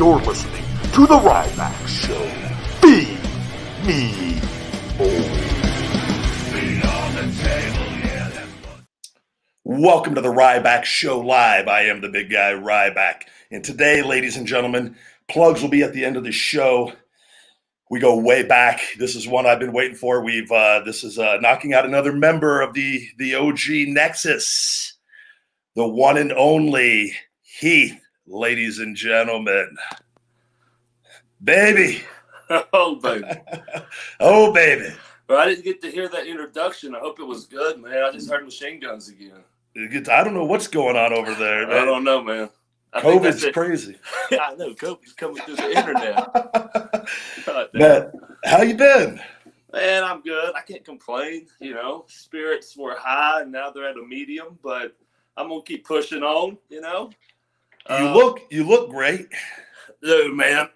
You're listening to The Ryback Show. Feed me more. Welcome to The Ryback Show Live. I am the big guy, Ryback. And today, ladies and gentlemen, plugs will be at the end of the show. We go way back. This is one I've been waiting for. This is knocking out another member of the OG Nexus, the one and only Heath, ladies and gentlemen. Baby. Oh, baby. Oh, baby. But I didn't get to hear that introduction. I hope it was good, man. I just heard machine guns again. I don't know what's going on over there, man. I don't know, man. COVID's crazy. I know. COVID's coming through the internet. Man, how you been? Man, I'm good. I can't complain. You know, spirits were high, and now they're at a medium. But I'm gonna keep pushing on. You know. You look great, dude. Man,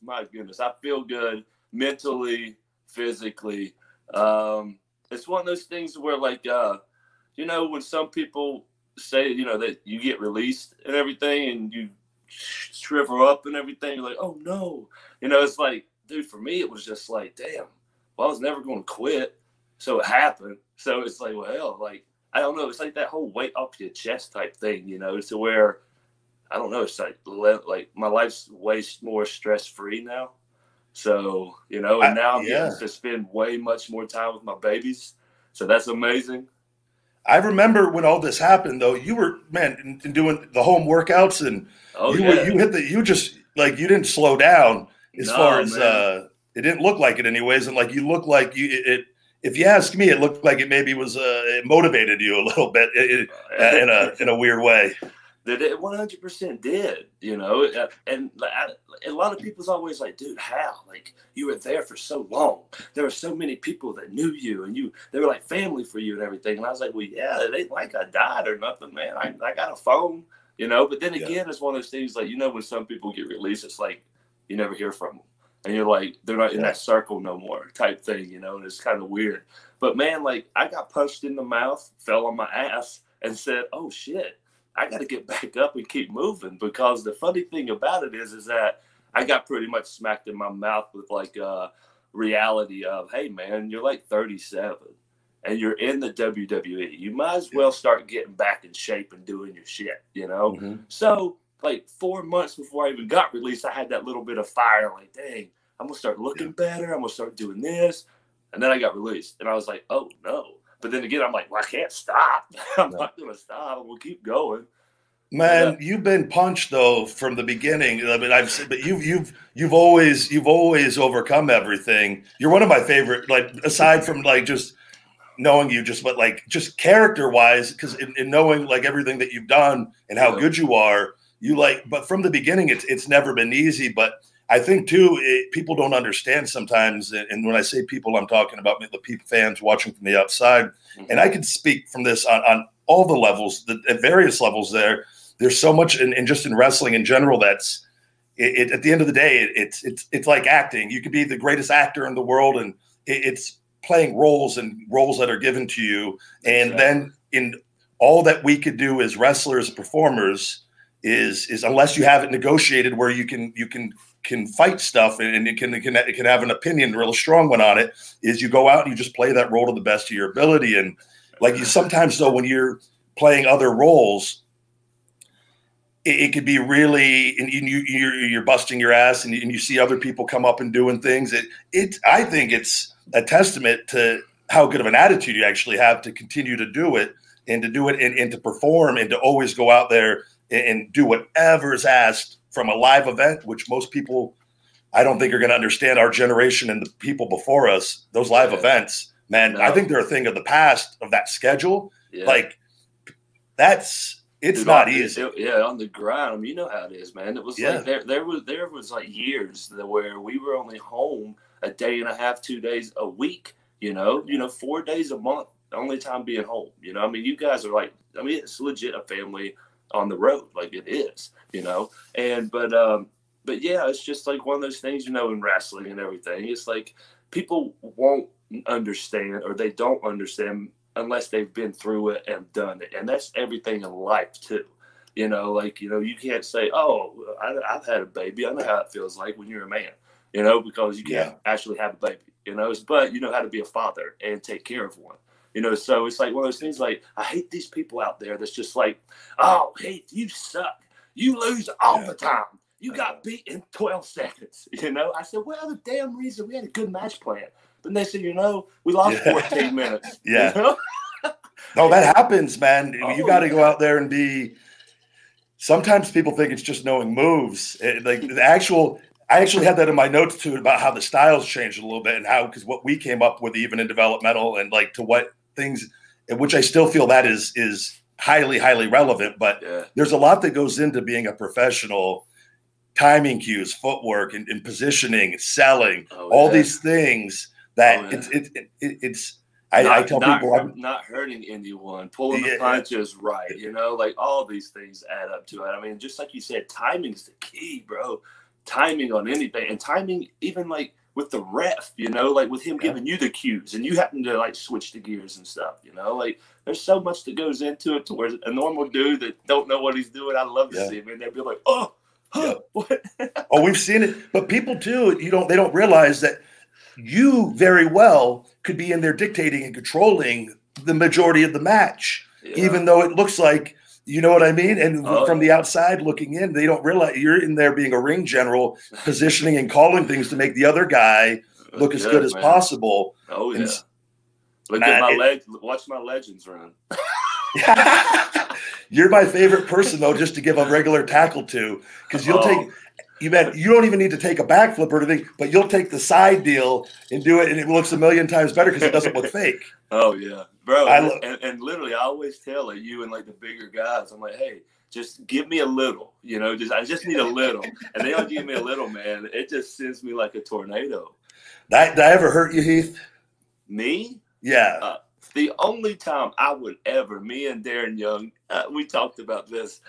my goodness, I feel good mentally, physically. It's one of those things where, like, you know, when some people say, you know, that you get released and everything, and you shrivel up and everything, you're like, oh no, you know, it's like, dude, for me, it was just like, damn, well, I was never going to quit, so it happened. So it's like, well, like, I don't know, it's like that whole weight off your chest type thing, you know, to where, I don't know, it's like my life's way more stress free now. So, you know, and now I'm getting to spend way much more time with my babies. So that's amazing. I remember when all this happened, though, you were, man, doing the home workouts, and you just, like, you didn't slow down as far as, it didn't look like it anyways. And, like, you look like if you ask me, it looked like it maybe was, it motivated you a little bit in a weird way. That it 100% did, you know, and a lot of people's always like, dude, how? Like, you were there for so long. There were so many people that knew you, and they were like family for you and everything. And I was like, well, yeah, it ain't like I died or nothing, man. I got a phone, you know. But then again, it's one of those things, like, you know, when some people get released, it's like you never hear from them, and you're like, they're not in that circle no more, type thing, you know. And it's kind of weird. But man, like, I got punched in the mouth, fell on my ass, and said, oh shit, I got to get back up and keep moving, because the funny thing about it is that I got pretty much smacked in my mouth with, like, a reality of, hey, man, you're like 37 and you're in the WWE. You might as well start getting back in shape and doing your shit, you know? Mm-hmm. So, like, 4 months before I even got released, I had that little bit of fire, like, dang, I'm going to start looking better. I'm going to start doing this. And then I got released, and I was like, oh, no. But then again, I'm like, well, I can't stop. I'm not going to stop. We'll keep going. Man, you've been punched though from the beginning. I mean, but you've always overcome everything. You're one of my favorite. Like, aside from, like, just knowing you, but like, just character wise, because in knowing, like, everything that you've done and how good you are, but from the beginning, it's never been easy. But I think too, people don't understand sometimes. And when I say people, I'm talking about the people, fans watching from the outside. Mm-hmm. And I can speak from this on all the levels, at various levels there. There's so much in just in wrestling in general that's at the end of the day, it's like acting. You could be the greatest actor in the world, and it's playing roles that are given to you. And then in all that we could do as wrestlers, performers, is unless you have it negotiated where you can fight stuff and you can have an opinion, a real strong one on it, is you go out and you just play that role to the best of your ability. And like, you sometimes, though, when you're playing other roles, it could be really, and you're busting your ass, and you see other people come up and doing things. I think it's a testament to how good of an attitude you actually have to continue to do it, and to perform, and to always go out there and do whatever is asked from a live event, which most people, I don't think, are going to understand. Our generation and the people before us, those live events, man, I think they're a thing of the past, of that schedule. Yeah. Like, it's not easy. On the grind. I mean, you know how it is, man. It was like there was like years where we were only home a day and a half, 2 days a week. You know, 4 days a month. The only time being home. You know, I mean, you guys are like, I mean, it's legit a family on the road, like it is. You know, and but yeah, it's just like one of those things. You know, in wrestling and everything, it's like people won't understand, or they don't understand, unless they've been through it and done it. And that's everything in life too. You know, like, you know, you can't say, oh, I've had a baby. I know how it feels like when you're a man, you know, because you can't actually have a baby, you know, but you know how to be a father and take care of one, you know. So it's like one of those things, like, I hate these people out there that's just like, oh, hey, you suck. You lose all the time. You got beat in 12 seconds, you know. I said, well, the damn reason we had a good match plan. Then they said, you know, we lost 14 minutes. Yeah. You know? No, that happens, man. You got to go out there and be. Sometimes people think it's just knowing moves. Like the actual, I actually had that in my notes too about how the styles changed a little bit and how, because what we came up with even in developmental and like to what things, which I still feel that is highly, highly relevant. But there's a lot that goes into being a professional. Timing cues, footwork, and positioning, selling, all these things that it's. I tell people I'm not hurting anyone, pulling the punches right, you know, like all these things add up to it. I mean, just like you said, timing is the key, bro. Timing on anything, and timing even like with the ref, you know, like with him giving you the cues and you happen to like switch the gears and stuff, you know, like there's so much that goes into it to where a normal dude that don't know what he's doing, I love to see him, and they'd be like, oh. What? Oh, we've seen it, but people too. They don't realize that you very well could be in there dictating and controlling the majority of the match, even though it looks like, you know what I mean. And from the outside looking in, they don't realize you're in there being a ring general, positioning and calling things to make the other guy look as good as possible. Oh yeah. Look at my legs. Watch my legends run. You're my favorite person though, just to give a regular tackle to, because you'll take. You don't even need to take a backflip or anything, but you'll take the side deal and do it, and it looks a million times better because it doesn't look fake. Oh yeah, bro. And literally, I always tell like you and like the bigger guys, I'm like, hey, just give me a little, you know, I just need a little, and they don't give me a little, man. It just sends me like a tornado. Did I ever hurt you, Heath? Me? Yeah. The only time I would ever, me and Darren Young, we talked about this,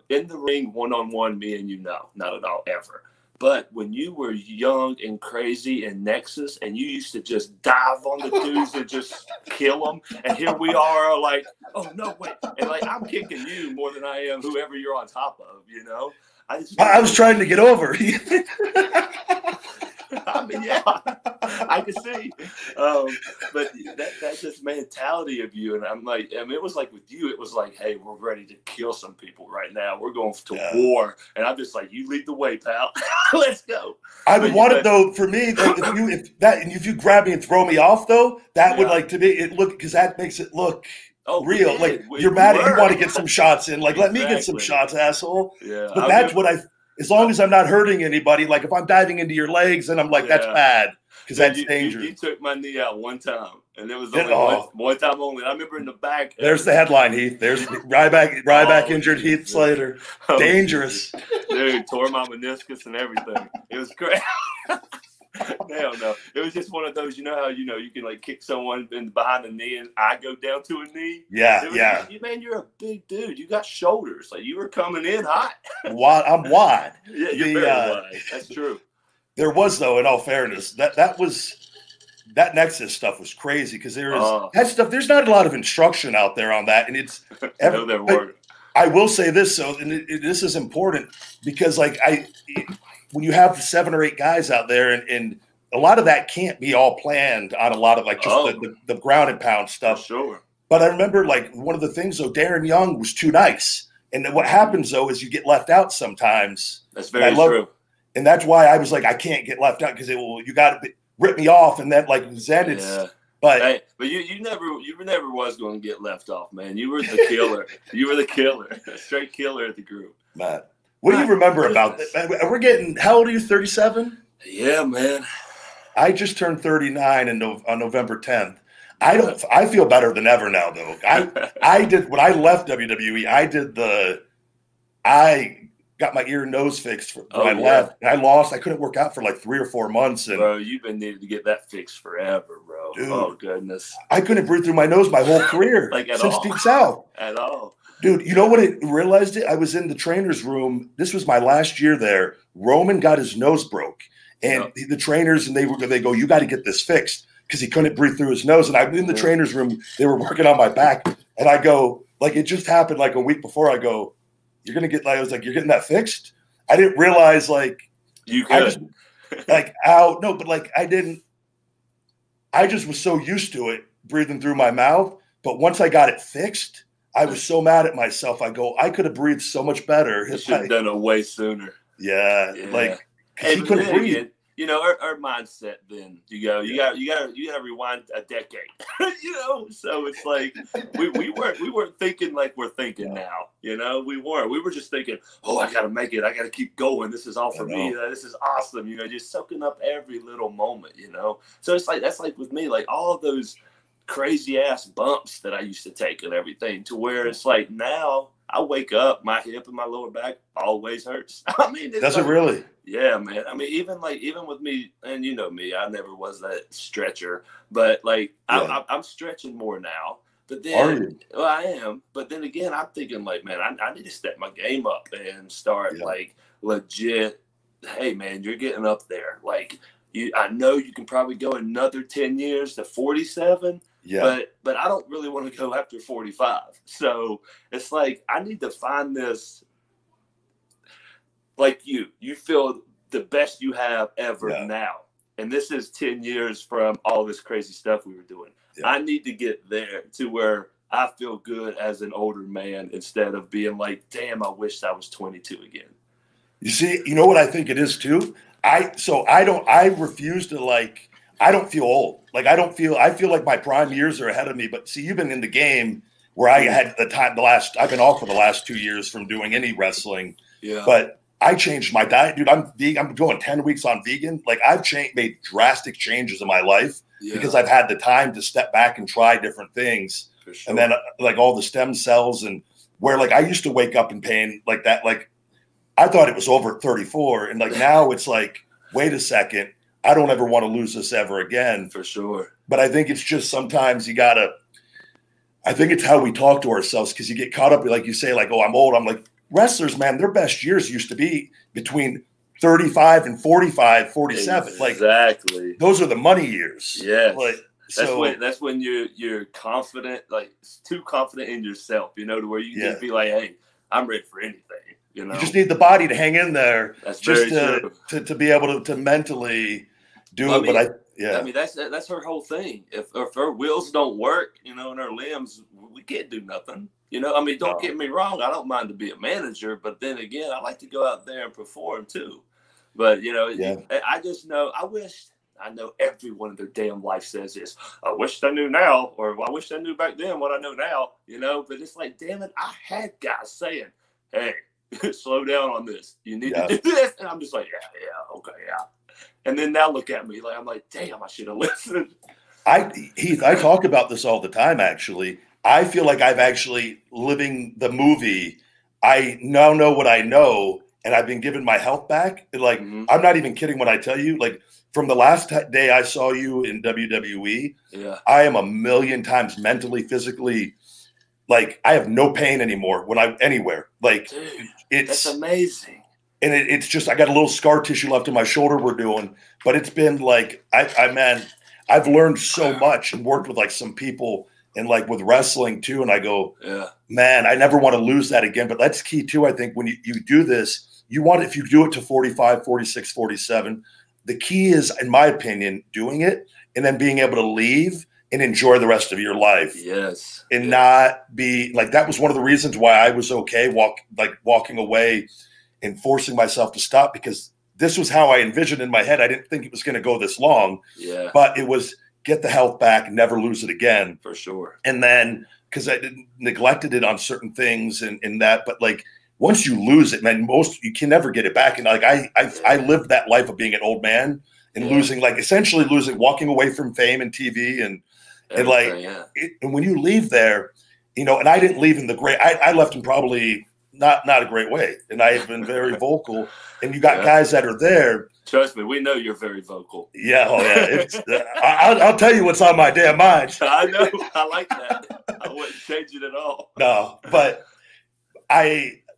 in the ring, one-on-one, me and you, no, not at all, ever. But when you were young and crazy in Nexus and you used to just dive on the dudes and just kill them, and here we are like, oh, no, wait. And like, I'm kicking you more than I am whoever you're on top of, you know? I was trying to get over. I mean, yeah, I can see. But that's just mentality of you. And I'm like, I mean, it was like with you, it was like, hey, we're ready to kill some people right now. We're going to war. And I'm just like, you lead the way, pal. Let's go. I would want it though, for me, if you grab me and throw me off though, that would like to me, it look, because that makes it look real. Like you're mad at, you want to get some shots in. Like, let me get some shots, asshole. Yeah. But that's what as long as I'm not hurting anybody, like if I'm diving into your legs, and I'm like, that's bad because that's dangerous. You took my knee out one time, and it was only one time only. I remember in the back. There's the headline, Heath. There's Ryback injured Heath Slater. Dangerous. Dude, tore my meniscus and everything. It was great. Hell no. It was just one of those, you know how, you know, you can like kick someone behind the knee and I go down to a knee? Yeah. Man, you're a big dude. You got shoulders. Like you were coming in hot. I'm wide. Yeah, you're very wide. That's true. There was, though, in all fairness, that That Nexus stuff was crazy because there is that stuff. There's not a lot of instruction out there on that, and it's. I will say this, so and this is important because, like, when you have 7 or 8 guys out there, and a lot of that can't be all planned on a lot of like just the ground and pound stuff. Sure. But I remember like one of the things though, Darren Young was too nice, and then what happens though is you get left out sometimes. That's very true. And that's why I was like, I can't get left out because you got to rip me off, and then like then it's. Yeah. But you never was going to get left off, man. You were the killer. You were the killer, a straight killer of the group. Man, what do you remember about that? We're getting. How old are you? 37. Yeah, man. I just turned 39 on November 10th. I feel better than ever now, though. I did when I left WWE. I got my ear and nose fixed when I left, and I lost. I couldn't work out for like 3 or 4 months. And bro, you've been needing to get that fixed forever, bro. Dude, oh goodness, I couldn't breathe through my nose my whole career, like since Deep South. At all, dude. You know what? I realized it. I was in the trainer's room. This was my last year there. Roman got his nose broke, and the trainers and they go, "You got to get this fixed," because he couldn't breathe through his nose. And I'm in the trainer's room. They were working on my back, and I go, like it just happened like a week before. I go, you're gonna get like I was like, you're getting that fixed. I didn't realize like you I could. just like ow no, but like I didn't. I just was so used to it breathing through my mouth. But once I got it fixed, I was so mad at myself. I go, I could have breathed so much better. You should have done it way sooner. Yeah. Like hey, he couldn't breathe. Again, you know, our mindset then you gotta rewind a decade. You know, so it's like we weren't thinking like we're thinking now. You know, we were just thinking, oh, I gotta make it, I gotta keep going. This is all for me. This is awesome. You know, just soaking up every little moment, you know. So it's like that's like with me, like all of those crazy ass bumps that I used to take and everything, to where it's like now I wake up, my hip and my lower back always hurts. I mean, does it really? Yeah, man. I mean, even with me, and you know me, I never was that stretcher, but like I'm stretching more now. But then, are you? Well, I am. But then again, I'm thinking like, man, I need to step my game up and start like legit. Hey, man, you're getting up there. Like I know you can probably go another 10 years to 47. Yeah. But I don't really want to go after 45. So it's like I need to find this. Like you feel the best you have ever now. And this is 10 years from all this crazy stuff we were doing. Yeah. I need to get there to where I feel good as an older man instead of being like, damn, I wish I was 22 again. You see, you know what I think it is too? I refuse to like, I don't feel old. Like I feel like my prime years are ahead of me. But see, you've been in the game where I had I've been off for the last 2 years from doing any wrestling. Yeah. But I changed my diet, dude. I'm vegan. I'm going 10 weeks on vegan. Like I've made drastic changes in my life because I've had the time to step back and try different things. For sure. And then like all the stem cells and where like I used to wake up in pain like that. Like I thought it was over at 34. And like now it's like, wait a second. I don't ever want to lose this ever again. For sure. But I think it's just sometimes I think it's how we talk to ourselves because you get caught up, like you say, like, oh, I'm old. I'm like, wrestlers, man, their best years used to be between 35 and 45, 47. Exactly. Like those are the money years. Yeah. Like, that's when you're confident, like too confident in yourself, you know, to where you can be like, hey, I'm ready for anything. You know? You just need the body to hang in there. That's just very true. To be able to mentally do it. But I mean, that's her whole thing. If her wheels don't work, you know, and her limbs, we can't do nothing. You know, I mean, don't get me wrong. I don't mind to be a manager, but then again, I like to go out there and perform too. But, you know, I just know, I know everyone in their damn life says this. I wish I knew now, or I wish I knew back then what I know now, you know, but it's like, damn it, I had guys saying, hey, slow down on this. You need to do this. And I'm just like, okay. And then now look at me like, I'm like, damn, I should have listened. Heath, I talk about this all the time, actually. I feel like I've actually living the movie. I now know what I know, and I've been given my health back. Like, I'm not even kidding when I tell you, like, from the last day I saw you in WWE, I am a million times mentally, physically, like, I have no pain anymore when I'm anywhere. Like, dude, that's amazing. And it's just, I got a little scar tissue left in my shoulder we're doing, but it's been like, I've learned so much and worked with like some people and like with wrestling too. And I go, man, I never want to lose that again. But that's key too. I think when you do this, if you do it to 45, 46, 47, the key is, in my opinion, doing it and then being able to leave and enjoy the rest of your life. Yes. And not be like, that was one of the reasons why I was okay walking away and forcing myself to stop, because this was how I envisioned in my head. I didn't think it was going to go this long, but it was get the health back, never lose it again. For sure. And then, because I neglected it on certain things and that, but like once you lose it, man, you can never get it back. And like, I lived that life of being an old man and losing, like essentially walking away from fame and TV and like, and when you leave there, you know, and I didn't leave in the great, I left in probably not a great way. And I have been very vocal, and you got guys that are there. Trust me, we know you're very vocal. Yeah. Oh yeah. I'll tell you what's on my damn mind. I know. I like that. I wouldn't change it at all. No, but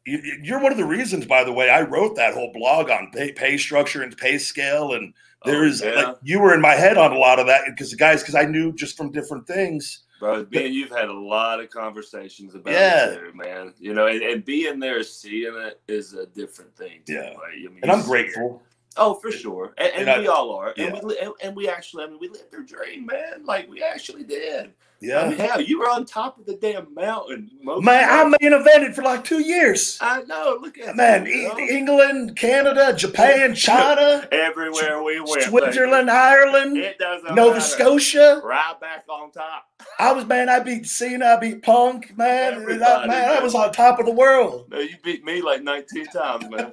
you're one of the reasons, by the way, I wrote that whole blog on pay structure and pay scale. And like, you were in my head on a lot of that because I knew just from different things Bro, me and you've had a lot of conversations about it too, man. You know, and being there, seeing it is a different thing too. Yeah. Right? I mean, and I'm grateful. Oh, for sure. And we all are. Yeah. And we actually, I mean, we lived our dream, man. Like, we actually did. Yeah. I mean, hell, you were on top of the damn mountain. I main evented for like 2 years. I know. Look at man. You, England, Canada, Japan, China. Everywhere we went. Switzerland, Ireland. It doesn't Nova matter. Scotia. Ryback on top. I beat Cena. I beat Punk, man. Everybody, I was on top of the world. No, you beat me like 19 times, man.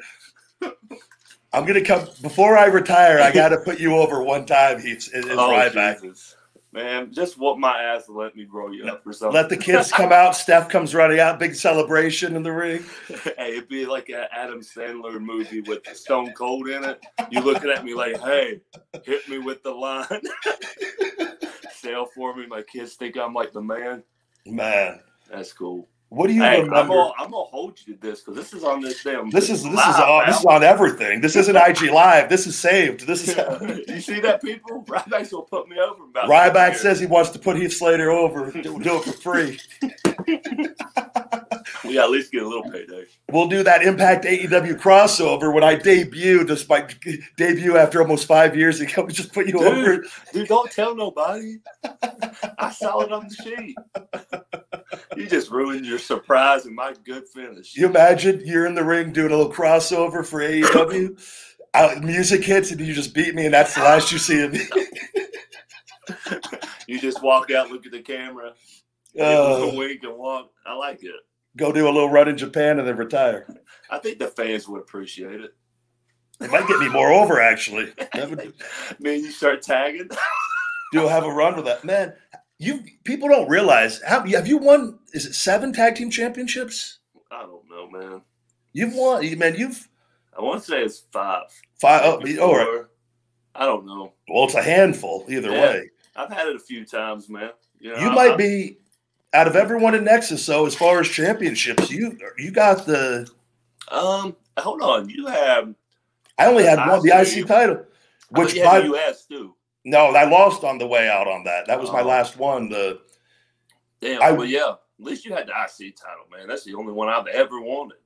I'm going to come – before I retire, I got to put you over one time, Heath, as Ryback. Jesus. Man, just whoop my ass and let me grow you up or something. Let the kids come out. Steph comes running out. Big celebration in the ring. Hey, it'd be like an Adam Sandler movie with Stone Cold in it. You looking at me like, hey, hit me with the line. Sell for me. My kids think I'm like the man. Man. That's cool. What do you remember? I'm gonna hold you to this because this is on this damn. This is on everything. This isn't IG Live. This is saved. This is. You see that, people? Ryback's gonna put me over about. Ryback says he wants to put Heath Slater over. Do it for free. We at least get a little payday. We'll do that Impact AEW crossover when I debut. Despite debut after almost 5 years ago, we just put you over. Dude, don't tell nobody. I saw it on the sheet. You just ruined your surprise and my good finish. You imagine you're in the ring doing a little crossover for AEW. Music hits and you just beat me, and that's the last you see of me. You just walk out, look at the camera, give a wink, and walk. I like it. Go do a little run in Japan and then retire. I think the fans would appreciate it. It might get me more over, actually. Man, you start tagging. Do have a run with that, man. People don't realize have you won? Is it 7 tag team championships? I don't know, man. You've won, man. I want to say it's 5. 5. Oh, right. I don't know. Well, it's a handful either way. I've had it a few times, man. You might be out of everyone in Nexus. So as far as championships, you got the. Hold on. You have. I only had one, the IC title, which by the US too. No, I lost on the way out on that. That was my last one. But yeah, at least you had the IC title, man. That's the only one I've ever wanted.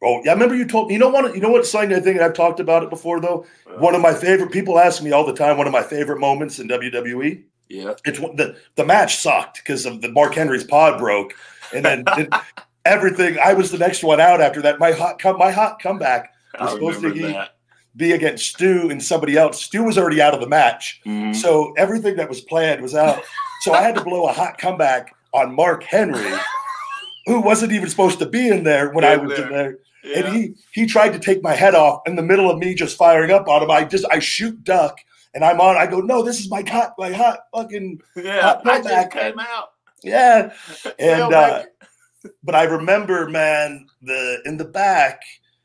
Oh, yeah, I remember you told me. You know what? Something I think I've talked about it before, though. One of my favorite. People ask me all the time. One of my favorite moments in WWE. Yeah, it's the match sucked because of the Mark Henry's pod broke, and then everything. I was the next one out after that. My hot comeback was supposed to be against Stu and somebody else. Stu was already out of the match, so everything that was planned was out. So I had to blow a hot comeback on Mark Henry, who wasn't even supposed to be in there when I was in there. Yeah. And he tried to take my head off in the middle of me just firing up on him. I shoot duck and I'm on. I go, no, this is my hot fucking hot comeback. I just came out. Yeah, and but I remember, man, in the back.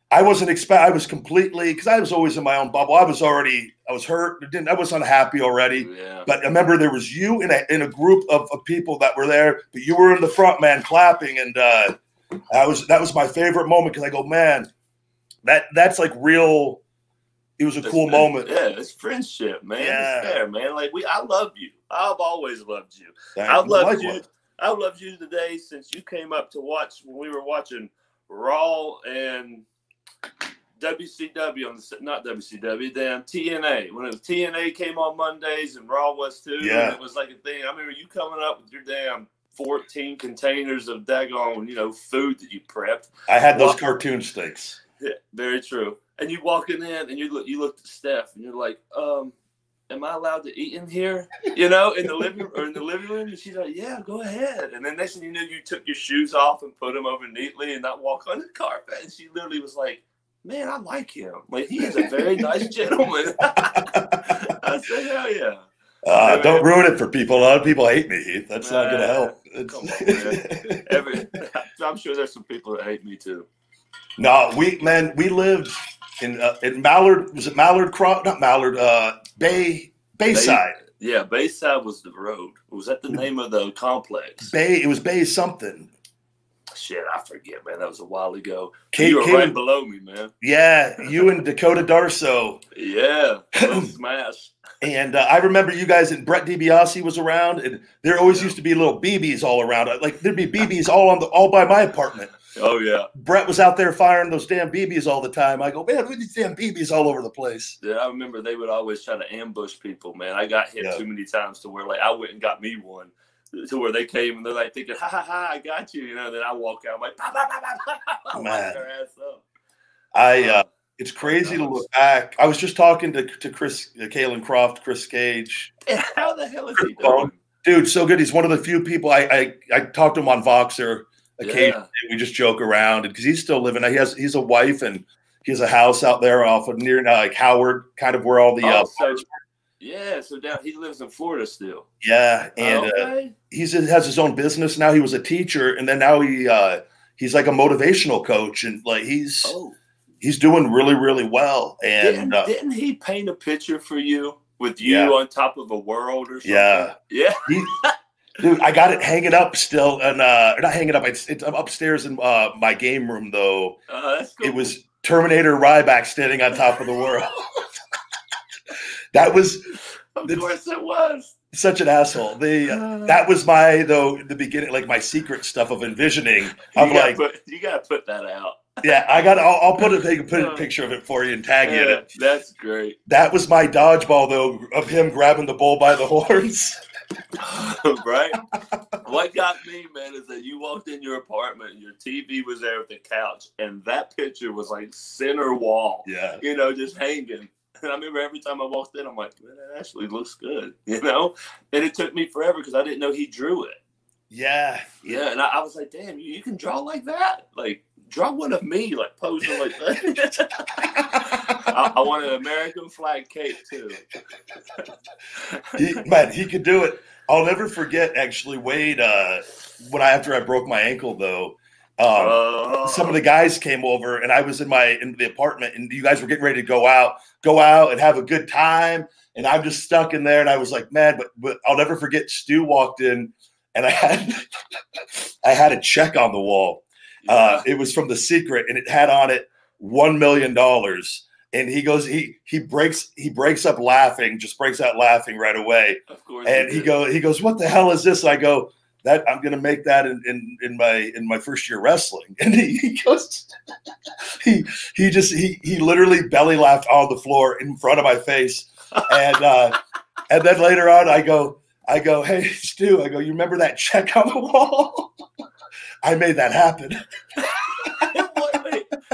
I wasn't I was completely, because I was always in my own bubble. I was hurt. I was unhappy already. Yeah. But I remember there was you in a group of people that were there, but you were in the front, man, clapping, and that was my favorite moment because I go, man, that's like real. It was a cool moment. Yeah, it's friendship, man. Yeah. It's fair, man. Like I love you. I've always loved you. I've loved you. I've loved you today since you came up to watch when we were watching Raw and WCW not WCW, damn TNA. When it was TNA came on Mondays and Raw was too. Yeah. And it was like a thing. I remember you coming up with your damn 14 containers of daggone, food that you prepped. I had those cartoon steaks. Yeah, very true. And you walking in and you looked at Steph and you're like, am I allowed to eat in here? In the living room? And she's like, yeah, go ahead. And then next thing you knew, you took your shoes off and put them over neatly and not walk on the carpet. And she literally was like, man, I like him. Like, he is a very nice gentleman. I said, hell yeah. Don't ruin it for people. A lot of people hate me, Heath. That's not going to help. Come on, man. I'm sure there's some people that hate me too. No, we lived in Mallard. Was it Mallard? Not Mallard. Bayside. Yeah, Bayside was the road. Was that the name of the complex? It was Bay something. Shit, I forget, man. That was a while ago. You were right below me, man. Yeah, you and Dakota Darso. Yeah, smash. And I remember you guys, and Brett DiBiase was around, and there always used to be little BBs all around. Like there'd be BBs all by my apartment. Oh yeah. Brett was out there firing those damn BBs all the time. I go, man, look at these damn BBs all over the place. Yeah, I remember they would always try to ambush people, man. I got hit too many times to where like I went and got me one. To where they came and they're like thinking, ha ha ha, I got you, you know. Then I walk out, I'm like, bah, bah, bah, bah, bah, man, their ass up. It's crazy to look back. I was just talking to Kalen Croft, Chris Cage. Yeah, how the hell is he doing? Dude, so good. He's one of the few people I talked to him on Voxer occasionally. Yeah. We just joke around because he's still living. He's a wife and he has a house out there off of near like Howard, kind of where all the so down he lives in Florida still. Yeah, and he has his own business now. He was a teacher, and then now he's like a motivational coach, and like he's doing really, really well. And didn't he paint a picture for you with you on top of a world or something? Yeah. Dude, I got it hanging up still, and not hanging up. It's upstairs in my game room though. That's cool. It was Terminator Ryback standing on top of the world. That was, of course, it was such an asshole. That was the beginning, like my secret stuff of envisioning. I'm like, you gotta put that out. Yeah, I'll put a picture of it for you and tag you in it. That's great. That was my dodgeball though, of him grabbing the bull by the horns. Right. What got me, man, is that you walked in your apartment and your TV was there with the couch, and that picture was like center wall. Yeah. You know, just hanging. And I remember every time I walked in, I'm like, man, that actually looks good, you know? And it took me forever because I didn't know he drew it. Yeah. Yeah, and I was like, damn, you can draw like that? Like, draw one of me, like, posing like that. I want an American flag cape, too. He could do it. I'll never forget, actually, Wade, after I broke my ankle, though, some of the guys came over, and I was in the apartment, and you guys were getting ready to go out and have a good time, and I'm just stuck in there, and I was like, man, but I'll never forget. Stu walked in, and I had a check on the wall. It was from The Secret, and it had on it $1 million. And he goes, he breaks up laughing, just breaks out laughing right away. Of course. And he goes, what the hell is this? I go, that I'm gonna make that in my first year wrestling. And he goes, he literally belly laughed on the floor in front of my face. And then later on I go, hey Stu, I go, you remember that check on the wall? I made that happen.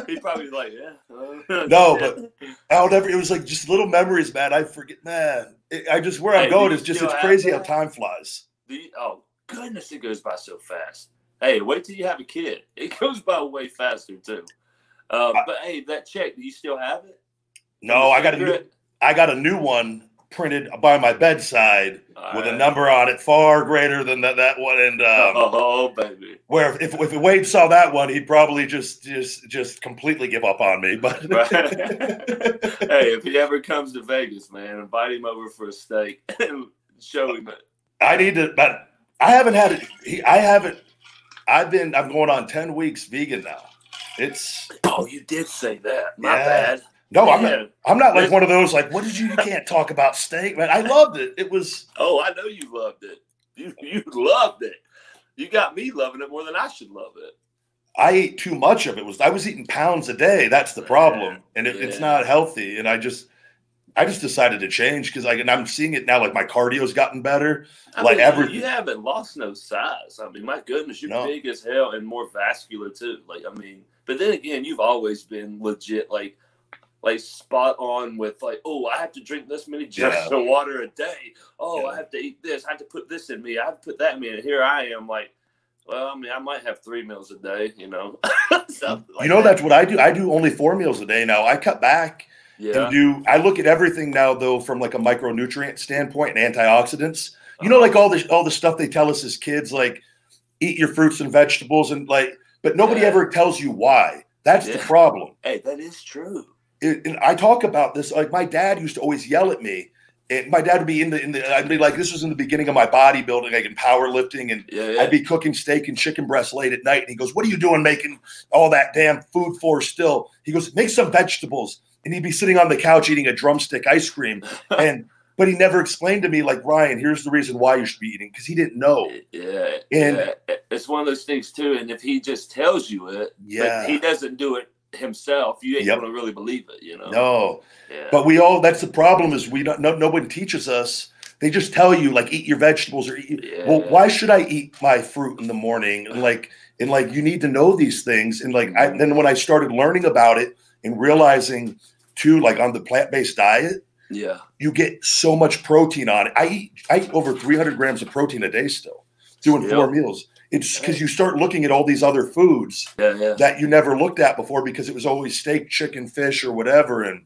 He probably like, yeah. No, but I'll never. It was like just little memories, man. I forget, man. Where I'm going is just it's crazy how time flies. Oh goodness, it goes by so fast. Hey, wait till you have a kid. It goes by way faster too. But hey, that check, do you still have it? No, I got a new one printed by my bedside with a number on it far greater than that one. And baby, where if Wade saw that one, he'd probably just completely give up on me. But hey, if he ever comes to Vegas, man, invite him over for a steak and show him it. I need to, but I haven't had it. I haven't. I'm going on 10 weeks vegan now. You did say that. My bad. No, I'm not like one of those like, what did you can't talk about steak, man. I loved it. It was. Oh, I know you loved it. You loved it. You got me loving it more than I should love it. I ate too much of it. I was eating pounds a day. That's the problem. And it's not healthy. And I just decided to change because I'm seeing it now. Like my cardio's gotten better. You haven't lost no size. I mean, my goodness, you're big as hell and more vascular too. Like, I mean, but then again, you've always been legit, like spot on with like, oh, I have to drink this many jugs of water a day. Oh, I have to eat this. I have to put this in me. I have to put that in me. And here I am like, well, I mean, I might have 3 meals a day, you know. That's what I do. I do only 4 meals a day now. I cut back and I look at everything now though from like a micronutrient standpoint and antioxidants. You know, like all the stuff they tell us as kids, like eat your fruits and vegetables and like, but nobody ever tells you why. That's the problem. Hey, that is true. And I talk about this, like my dad used to always yell at me. And my dad would be I'd be like, this was in the beginning of my bodybuilding, like in powerlifting. And I'd be cooking steak and chicken breast late at night. And he goes, what are you doing making all that damn food for still? He goes, make some vegetables. And he'd be sitting on the couch eating a drumstick ice cream. But but he never explained to me like, Ryan, here's the reason why you should be eating, because he didn't know. Yeah, and it's one of those things too. And if he just tells you it, but he doesn't do it himself, you ain't gonna really believe it, you know. No. But that's the problem is no one teaches us. They just tell you like eat your vegetables or well, why should I eat my fruit in the morning? And like you need to know these things. And like then when I started learning about it and realizing too, like on the plant-based diet, you get so much protein on it. I eat over 300 grams of protein a day still, doing 4 meals. It's because you start looking at all these other foods that you never looked at before because it was always steak, chicken, fish, or whatever. And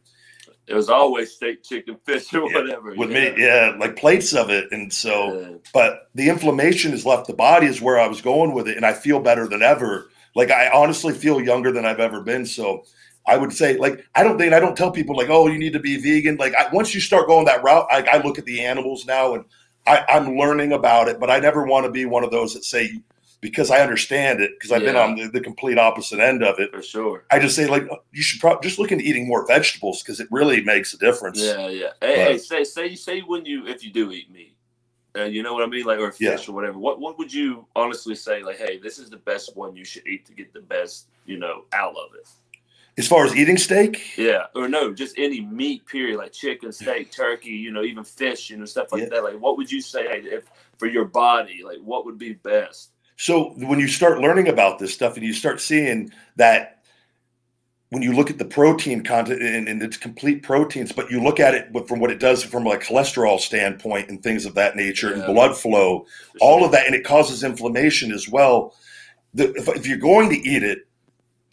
it was always steak, chicken, fish, or whatever. With me, like plates of it. And so, but the inflammation has left the body is where I was going with it. And I feel better than ever. Like I honestly feel younger than I've ever been. So I would say like, I don't tell people like, oh, you need to be vegan. Like once you start going that route, I look at the animals now and I'm learning about it, but I never want to be one of those that say, because I understand it, because I've been on the complete opposite end of it. For sure. I just say, like, you should probably just look into eating more vegetables because it really makes a difference. Hey, say if you do eat meat, you know what I mean? Like, or fish or whatever. What would you honestly say, like, hey, this is the best one you should eat to get the best, out of it? As far as eating steak? Yeah. Or no, just any meat, period, like chicken, steak, turkey, even fish, stuff like that. Like, what would you say, hey, for your body, like, what would be best? So when you start learning about this stuff and you start seeing that when you look at the protein content and it's complete proteins, but you look at it from what it does from a cholesterol standpoint and things of that nature and blood flow, all of that, and it causes inflammation as well. If you're going to eat it,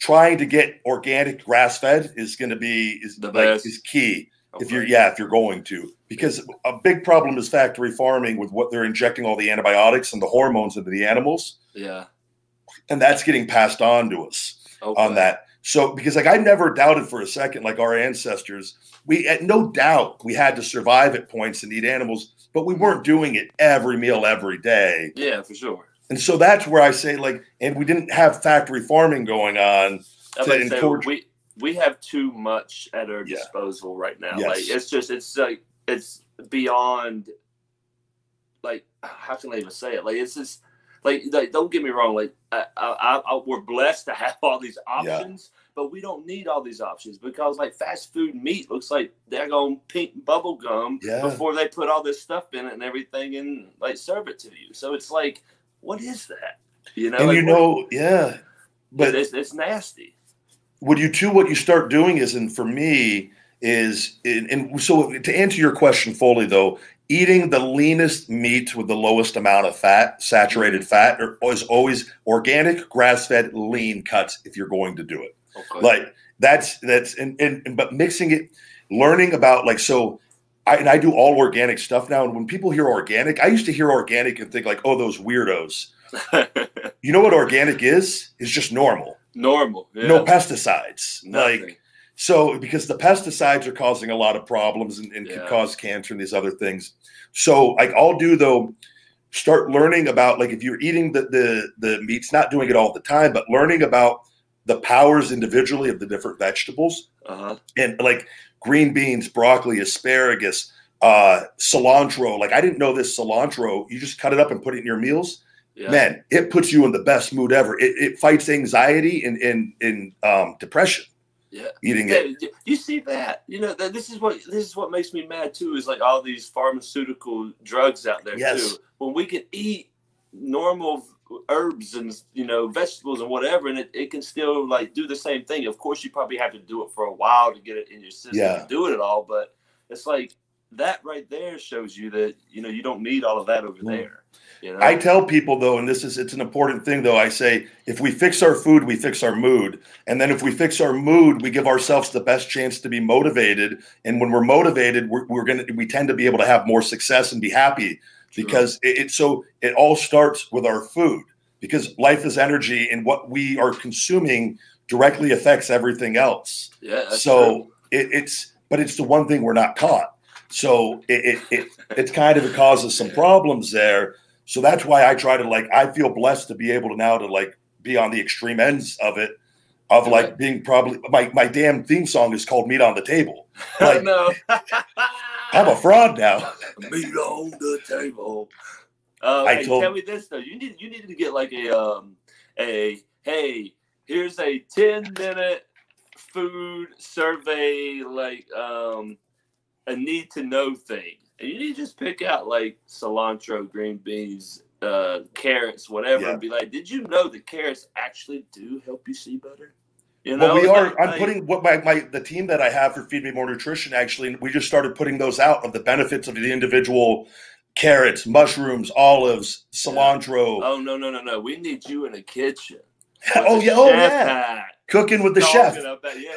trying to get organic grass-fed is going to be is key. Okay. If you're going to, because a big problem is factory farming with what they're injecting all the antibiotics and the hormones into the animals. Yeah. And that's getting passed on to us on that. So, because I never doubted for a second, like our ancestors, we had no doubt we had to survive at points and eat animals, but we weren't doing it every meal, every day. Yeah, for sure. And so that's where I say and we didn't have factory farming going on to encourage. We have too much at our disposal right now. Yes. Like it's beyond. Like, how can I even say it? Like it's just like don't get me wrong. Like we're blessed to have all these options, but we don't need all these options because like fast food meat looks like they're going pink bubble gum before they put all this stuff in it and everything and like serve it to you. So it's like, what is that? And but it's nasty. What you start doing is, and for me is, and so to answer your question fully though, eating the leanest meat with the lowest amount of fat, saturated fat, is always organic, grass-fed, lean cuts if you're going to do it. Okay. Like that's but mixing it, learning about I do all organic stuff now. And when people hear organic, I used to hear organic and think like, oh, those weirdos. You know what organic is? It's just normal. No pesticides. Nothing. Because the pesticides are causing a lot of problems and could cause cancer and these other things. So I'll do though, start learning about if you're eating the meats, not doing it all the time, but learning about the powers individually of the different vegetables and green beans, broccoli, asparagus, cilantro. I didn't know this cilantro. You just cut it up and put it in your meals. Yeah. Man, it puts you in the best mood ever. It fights anxiety and depression. Yeah, eating it. You see that? This is what makes me mad too. Is all these pharmaceutical drugs out there too. When we can eat normal herbs and vegetables and whatever, and it can still do the same thing. Of course, you probably have to do it for a while to get it in your system to do it all. But it's that right there shows you that you don't need all of that over there. I tell people though, and it's an important thing though, I say, if we fix our food, we fix our mood. And then if we fix our mood, we give ourselves the best chance to be motivated. And when we're motivated, we tend to be able to have more success and be happy because it all starts with our food, because life is energy and what we are consuming directly affects everything else. Yeah. So it's the one thing we're not taught. So it causes some problems there. So that's why I try to I feel blessed to be able to now to be on the extreme ends of it, of being probably my damn theme song is called Meat on the Table. No. I'm a fraud now. Meat on the table. Tell me this though. You needed to get like a hey, here's a 10-minute food survey, like a need to know thing. And you need to just pick out like cilantro, green beans, carrots, whatever, and be like, did you know that carrots actually do help you see better? You know, well, I'm putting what the team that I have for Feed Me More Nutrition, actually, we just started putting those out of the benefits of the individual carrots, mushrooms, olives, cilantro. Oh, no. We need you in the kitchen. Oh yeah. Cooking with the chef.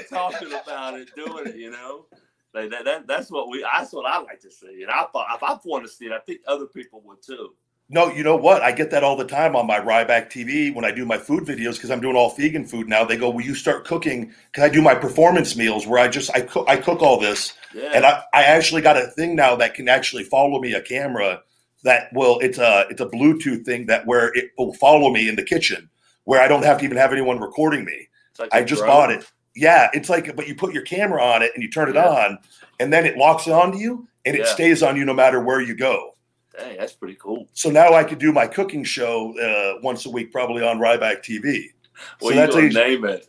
Talking about it, doing it, you know. Like that's what I like to see. And if I want to see it, I think other people would too. No, you know what? I get that all the time on my Ryback TV when I do my food videos, because I'm doing all vegan food now. They go, "Will you start cooking?" Because I do my performance meals where I cook all this, and I actually got a thing now that can actually follow me, a camera that will. It's a Bluetooth thing where it will follow me in the kitchen, where I don't have to even have anyone recording me. Like I just bought it. Yeah, it's like, but you put your camera on it and you turn it on, and then it locks onto you, and it stays on you no matter where you go. Hey, that's pretty cool. So now I could do my cooking show once a week, probably on Ryback TV. What are you gonna name it?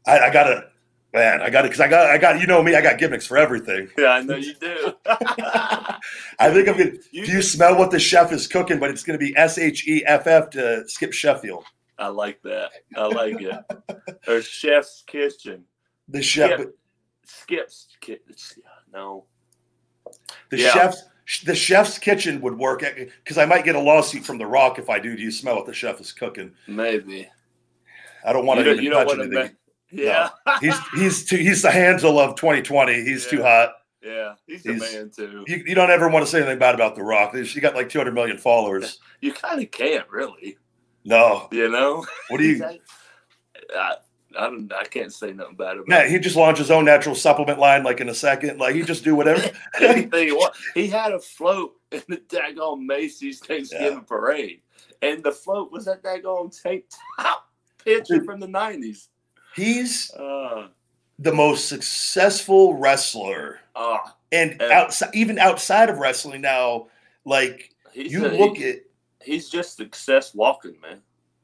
I gotta, because I got, you know me, I got gimmicks for everything. Yeah, I know you do. I think I'm gonna. Do you smell what the chef is cooking? But it's gonna be SHEFF to Skip Sheffield. I like that. I like it. Or Chef's Kitchen. The chef. Skip's Kitchen. No. The chef's kitchen would work, because I might get a lawsuit from The Rock if I do. Do you smell what the chef is cooking? Maybe. I don't want to even touch anything. Yeah. No. He's the Hansel of 2020. He's too hot. Yeah, he's the man too. You don't ever want to say anything bad about The Rock. You got like 200 million followers. You kind of can't really. No. You know? What do you? I can't say nothing bad about it. He just launched his own natural supplement line like in a second. Like he just do whatever. Anything he wants. He had a float in the daggone Macy's Thanksgiving parade. And the float was that daggone tank top picture from the 90s. He's the most successful wrestler. And even outside of wrestling now, like he's just success walking, man.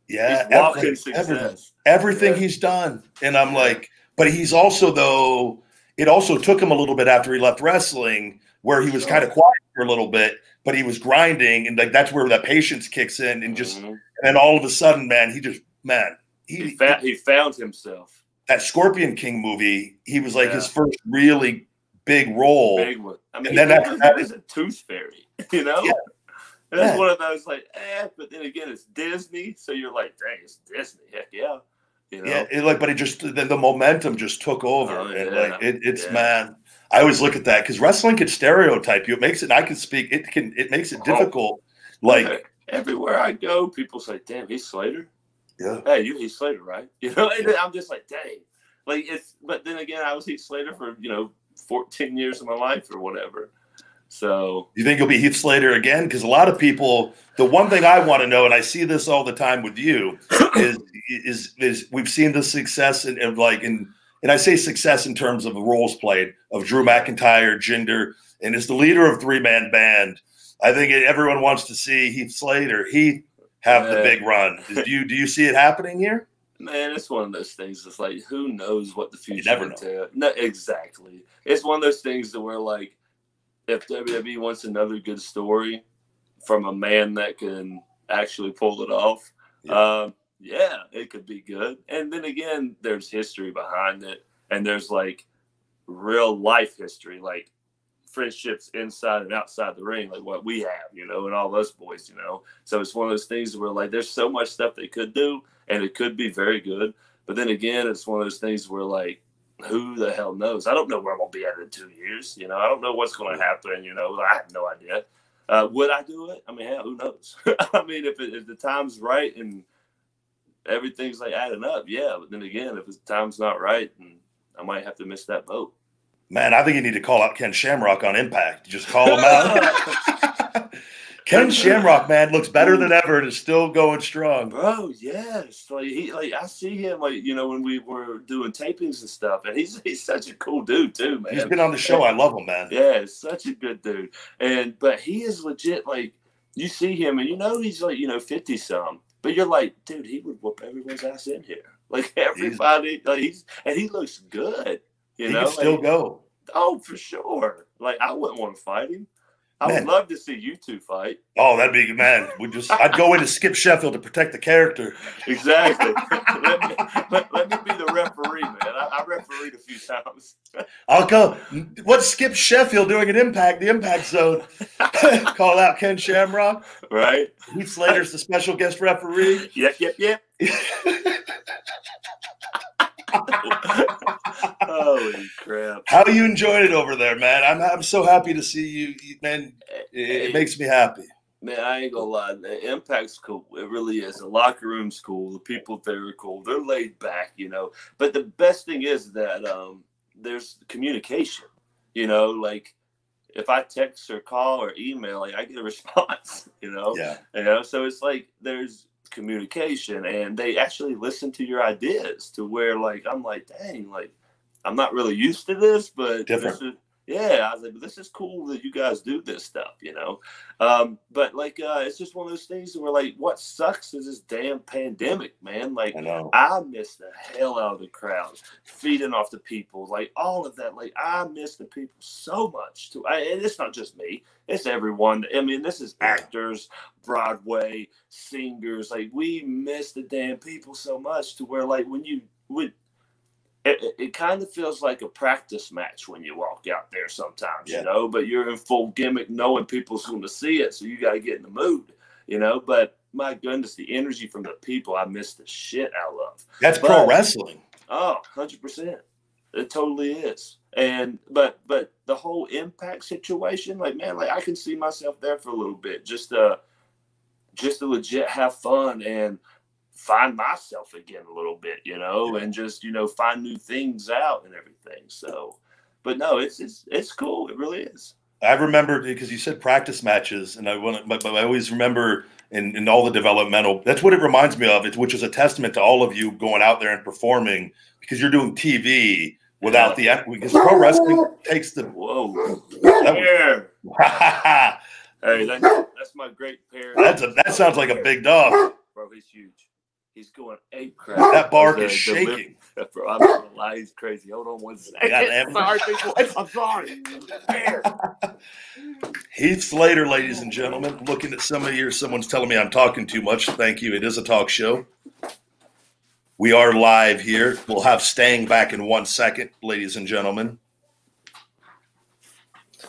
Yeah, he's walking success. Everything he's done. And I'm like, but he's also, though, it also took him a little bit after he left wrestling, where he was kind of quiet for a little bit, but he was grinding, and like that's where that patience kicks in, and just and then all of a sudden, man, he found himself. That Scorpion King movie, he was like his first really big role. Big one. I mean, and then after that, is a Tooth Fairy, you know. Yeah. That's one of those like, but then again, it's Disney, so you're like, dang, it's Disney, heck yeah, you know. Yeah, but it just the momentum just took over, and like it's man. I always look at that because wrestling can stereotype you. It makes it. I can speak. It makes it difficult. Like everywhere I go, people say, "Damn, Heath Slater." Yeah. Hey, you Heath Slater, right? You know, and I'm just like, dang. Like it's. But then again, I was Heath Slater for 14 years of my life or whatever. So you think you'll be Heath Slater again? Because a lot of people, the one thing I want to know, and I see this all the time with you, is we've seen the success and I say success in terms of the roles played of Drew McIntyre, Jinder, and as the leader of three-man band, I think everyone wants to see Heath Slater, have the big run. Do you see it happening here? Man, it's one of those things. It's like, who knows what the future? You never know. No, exactly. It's one of those things that we're like, if WWE wants another good story from a man that can actually pull it off, it could be good. And then again, there's history behind it, and there's like real life history, like friendships inside and outside the ring, like what we have, and all us boys, So it's one of those things where like there's so much stuff they could do, and it could be very good. But then again, it's one of those things where like, who the hell knows? I don't know where I'm going to be at in 2 years. I don't know what's going to happen. I have no idea. Would I do it? I mean, hell, who knows? I mean, if the time's right and everything's like adding up, yeah. But then again, if the time's not right, then I might have to miss that boat. Man, I think you need to call out Ken Shamrock on Impact. Just call him out. Ken Shamrock, man, looks better than ever and is still going strong. Bro, yes. Like I see him like, you know, when we were doing tapings and stuff, and he's such a cool dude too, man. He's been on the show. I love him, man. Yeah, such a good dude. But he is legit, like, you see him and you know he's like, you know, 50 some. But you're like, dude, he would whoop everyone's ass in here. Like everybody, he looks good. You know, he can still go. Oh, for sure. Like I wouldn't want to fight him. I would love to see you two fight. Oh, that'd be, man. I'd go in to Skip Sheffield to protect the character. Exactly. let me be the referee, man. I refereed a few times. I'll go. What's Skip Sheffield doing at Impact? The Impact Zone. Call out Ken Shamrock. Right. Heath Slater's the special guest referee. Yep. Holy crap! How are you enjoying it over there, man? I'm so happy to see you, man. It makes me happy. Man, I ain't gonna lie. The Impact's cool. It really is. The locker room's cool. The people there are cool. They're laid back, you know. But the best thing is that there's communication. You know, like if I text or call or email, like I get a response. You know. Yeah. You know. So it's like there's communication, and they actually listen to your ideas to where, like, I'm like, dang, like I'm not really used to this, but different. I was like, this is cool that you guys do this stuff, you know. But like, it's just one of those things where, like, what sucks is this damn pandemic, man. Like, I miss the hell out of the crowd, feeding off the people, like all of that. Like, I miss the people so much too. And it's not just me; it's everyone. I mean, this is actors, Broadway, singers. Like, we miss the damn people so much to where, like, when you would. It kind of feels like a practice match when you walk out there sometimes, you know, but you're in full gimmick knowing people's going to see it. So you got to get in the mood, you know, but my goodness, the energy from the people, I miss the shit out of. That's pro wrestling. Oh, 100%. It totally is. But the whole Impact situation, like, man, like I can see myself there for a little bit, just to legit have fun and find myself again a little bit, you know, and just, you know, find new things out and everything. So, but no, it's cool. It really is. I remember, because you said practice matches, and I always remember in all the developmental, that's what it reminds me of, which is a testament to all of you going out there and performing, because you're doing TV without because pro wrestling takes the Hey, that's my great pair. That sounds like a big dog. Bro, he's huge. He's going ape crap. That bark is shaking. Bro, I'm not gonna lie, he's crazy. Hold on one second. Sorry, people. I'm sorry. Heath Slater, ladies and gentlemen. Looking at some of you, someone's telling me I'm talking too much. Thank you. It is a talk show. We are live here. We'll have Stang back in 1 second, ladies and gentlemen.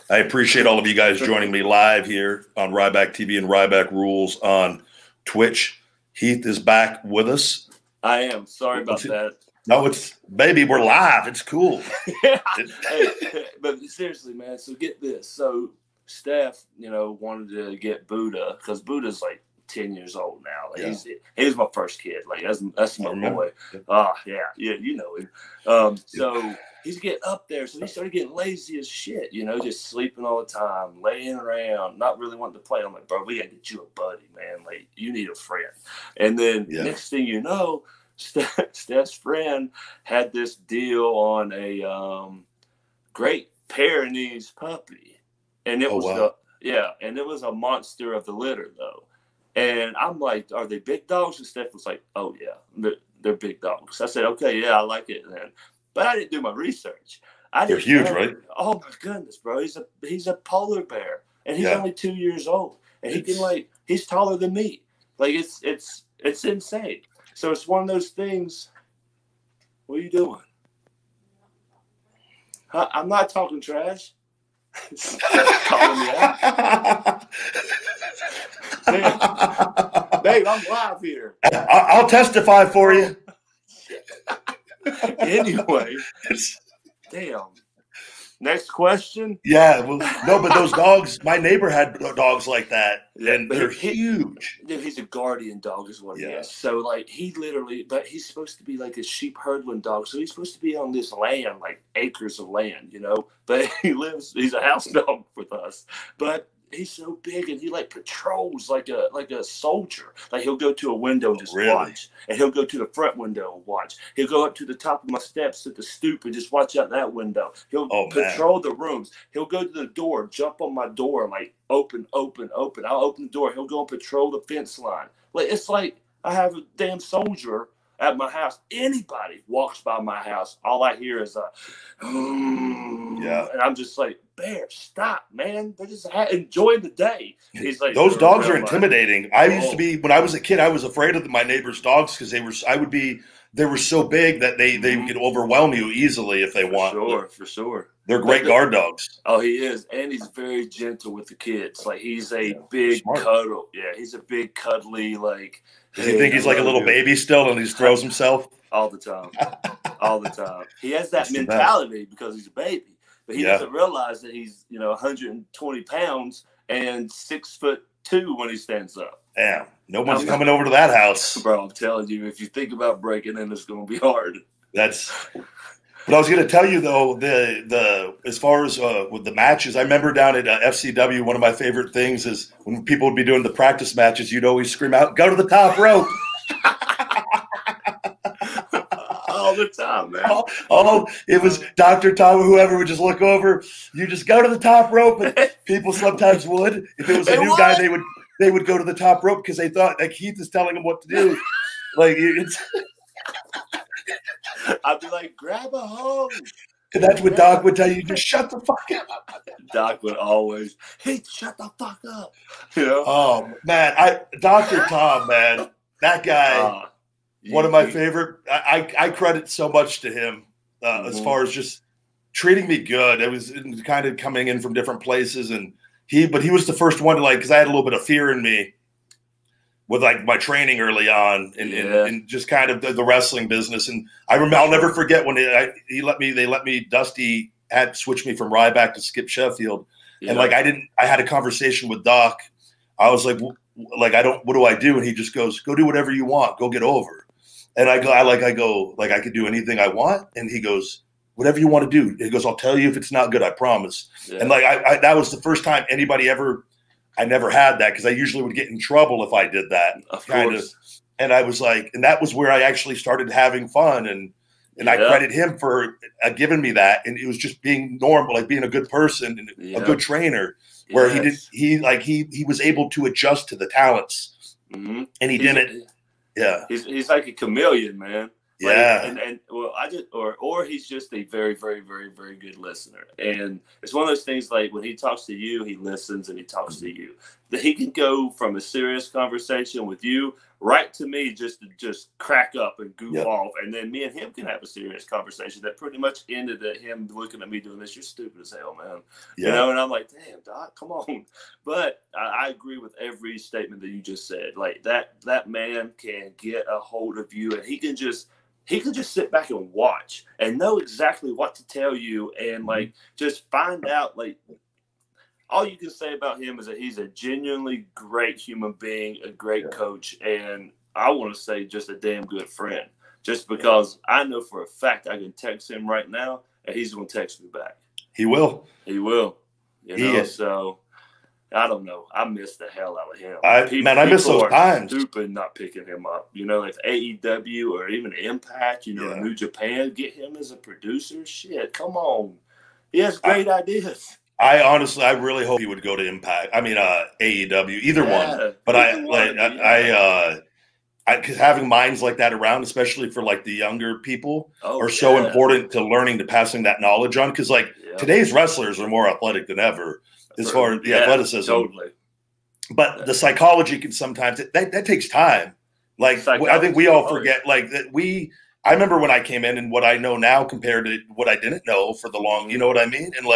I appreciate all of you guys joining me live here on Ryback TV and Ryback Rules on Twitch. Heath is back with us. I am. Sorry about that. No, baby, we're live. It's cool. Hey, but seriously, man, so get this. So Steph, you know, wanted to get Buddha, because Buddha's like 10 years old now. Like he was my first kid. Like that's my boy. Yeah, you know him. So he's getting up there, so he started getting lazy as shit, you know, just sleeping all the time, laying around, not really wanting to play. I'm like, bro, we gotta get you a buddy, man. Like, you need a friend. And then next thing you know, Steph's friend had this deal on a Great Pyrenees puppy, and it was and it was a monster of the litter though. And I'm like, are they big dogs? And Steph was like, oh yeah, they're big dogs. I said, okay, yeah, I like it then. But I didn't do my research. They're huge, right? Oh my goodness, bro! He's a polar bear, and he's only 2 years old, and he's taller than me. Like it's insane. So it's one of those things. What are you doing? I'm not talking trash. Calling me out. Babe, I'm live here. I'll testify for you. Anyway, damn. Next question. Yeah, well, no, but those dogs, my neighbor had dogs like that, and they're huge. Dude, he's a guardian dog is what he is. So, like, but he's supposed to be like a sheep herdling dog. So he's supposed to be on this land, like acres of land, you know. But he's a house dog with us. But he's so big, and he like patrols like a soldier. Like he'll go to a window and just Really? watch, and he'll go to the front window and watch. He'll go up to the top of my steps at the stoop and just watch out that window. He'll patrol the rooms. He'll go to the door, jump on my door, like open, open, open. I'll open the door. He'll go and patrol the fence line. Like it's like I have a damn soldier at my house. Anybody walks by my house, all I hear is and I'm just like, Bear, stop, man. They're just enjoying the day. He's like, those dogs are intimidating. I used to be, when I was a kid, I was afraid of my neighbors' dogs because they were so big that they could overwhelm you easily if they want. For sure. They're great guard dogs. Oh, he is. And he's very gentle with the kids. Like he's a big cuddle. Yeah, he's a big cuddly, like. Does he think he's like a little baby still and he just throws himself? All the time. All the time. He has that mentality because he's a baby. But he doesn't realize that he's, 120 pounds and 6'2" when he stands up. Damn. No one's coming over to that house. Bro, I'm telling you, if you think about breaking in, it's going to be hard. But I was going to tell you, though, the as far as with the matches, I remember down at FCW, one of my favorite things is when people would be doing the practice matches, you'd always scream out, "Go to the top rope." All the time, man. It was Dr. Tom or whoever would just look over. You just go to the top rope, and people sometimes would. If it was a new guy, they would go to the top rope because they thought like Heath is telling them what to do. Like it's. I'd be like, grab a hose. And that's what Doc would tell you. Just shut the fuck up. Doc would always, hey, shut the fuck up. Oh man, Dr. Tom, man, that guy. One of my favorite. I credit so much to him as far as just treating me good. It was kind of coming in from different places, but he was the first one to because I had a little bit of fear in me with like my training early on and just kind of the wrestling business. And I remember, I'll never forget when they let me Dusty had switched me from Ryback to Skip Sheffield. Yeah. And I had a conversation with Doc. I was like, what do I do? And he just goes, go do whatever you want. Go get over. And I go, I could do anything I want. And he goes, whatever you want to do. He goes, I'll tell you if it's not good, I promise. Yeah. And that was the first time anybody ever, I never had that because I usually would get in trouble if I did that. Of course. And I was like, and that was where I actually started having fun. And I credit him for giving me that. And it was just being normal, like being a good person and a good trainer where he was able to adjust to the talents and he didn't. Yeah. He's like a chameleon, man. Yeah. Or he's just a very, very, very, very good listener. And it's one of those things like when he talks to you, he listens and he talks to you. That he can go from a serious conversation with you right to me just to crack up and goof off. And then me and him can have a serious conversation that pretty much ended at him looking at me doing this. You're stupid as hell, man. Yeah. And I'm like, damn, Doc, come on. But I agree with every statement that you just said. Like that man can get a hold of you and he can just sit back and watch and know exactly what to tell you and just find out all you can say about him is that he's a genuinely great human being, a great coach, and I want to say just a damn good friend. Just because I know for a fact I can text him right now and he's going to text me back. He will. He will. So I don't know. I miss the hell out of him. I miss those times. Stupid not picking him up. If AEW or even Impact, New Japan, get him as a producer. Shit, come on. He has great ideas. I really hope he would go to Impact. I mean, AEW, either one. But because having minds like that around, especially for the younger people, are so important to learning to passing that knowledge on. Because today's wrestlers are more athletic than ever. As far as the athleticism, totally. But the psychology can sometimes that takes time. I think we all forget that I remember when I came in and what I know now compared to what I didn't know for the long. You know what I mean? And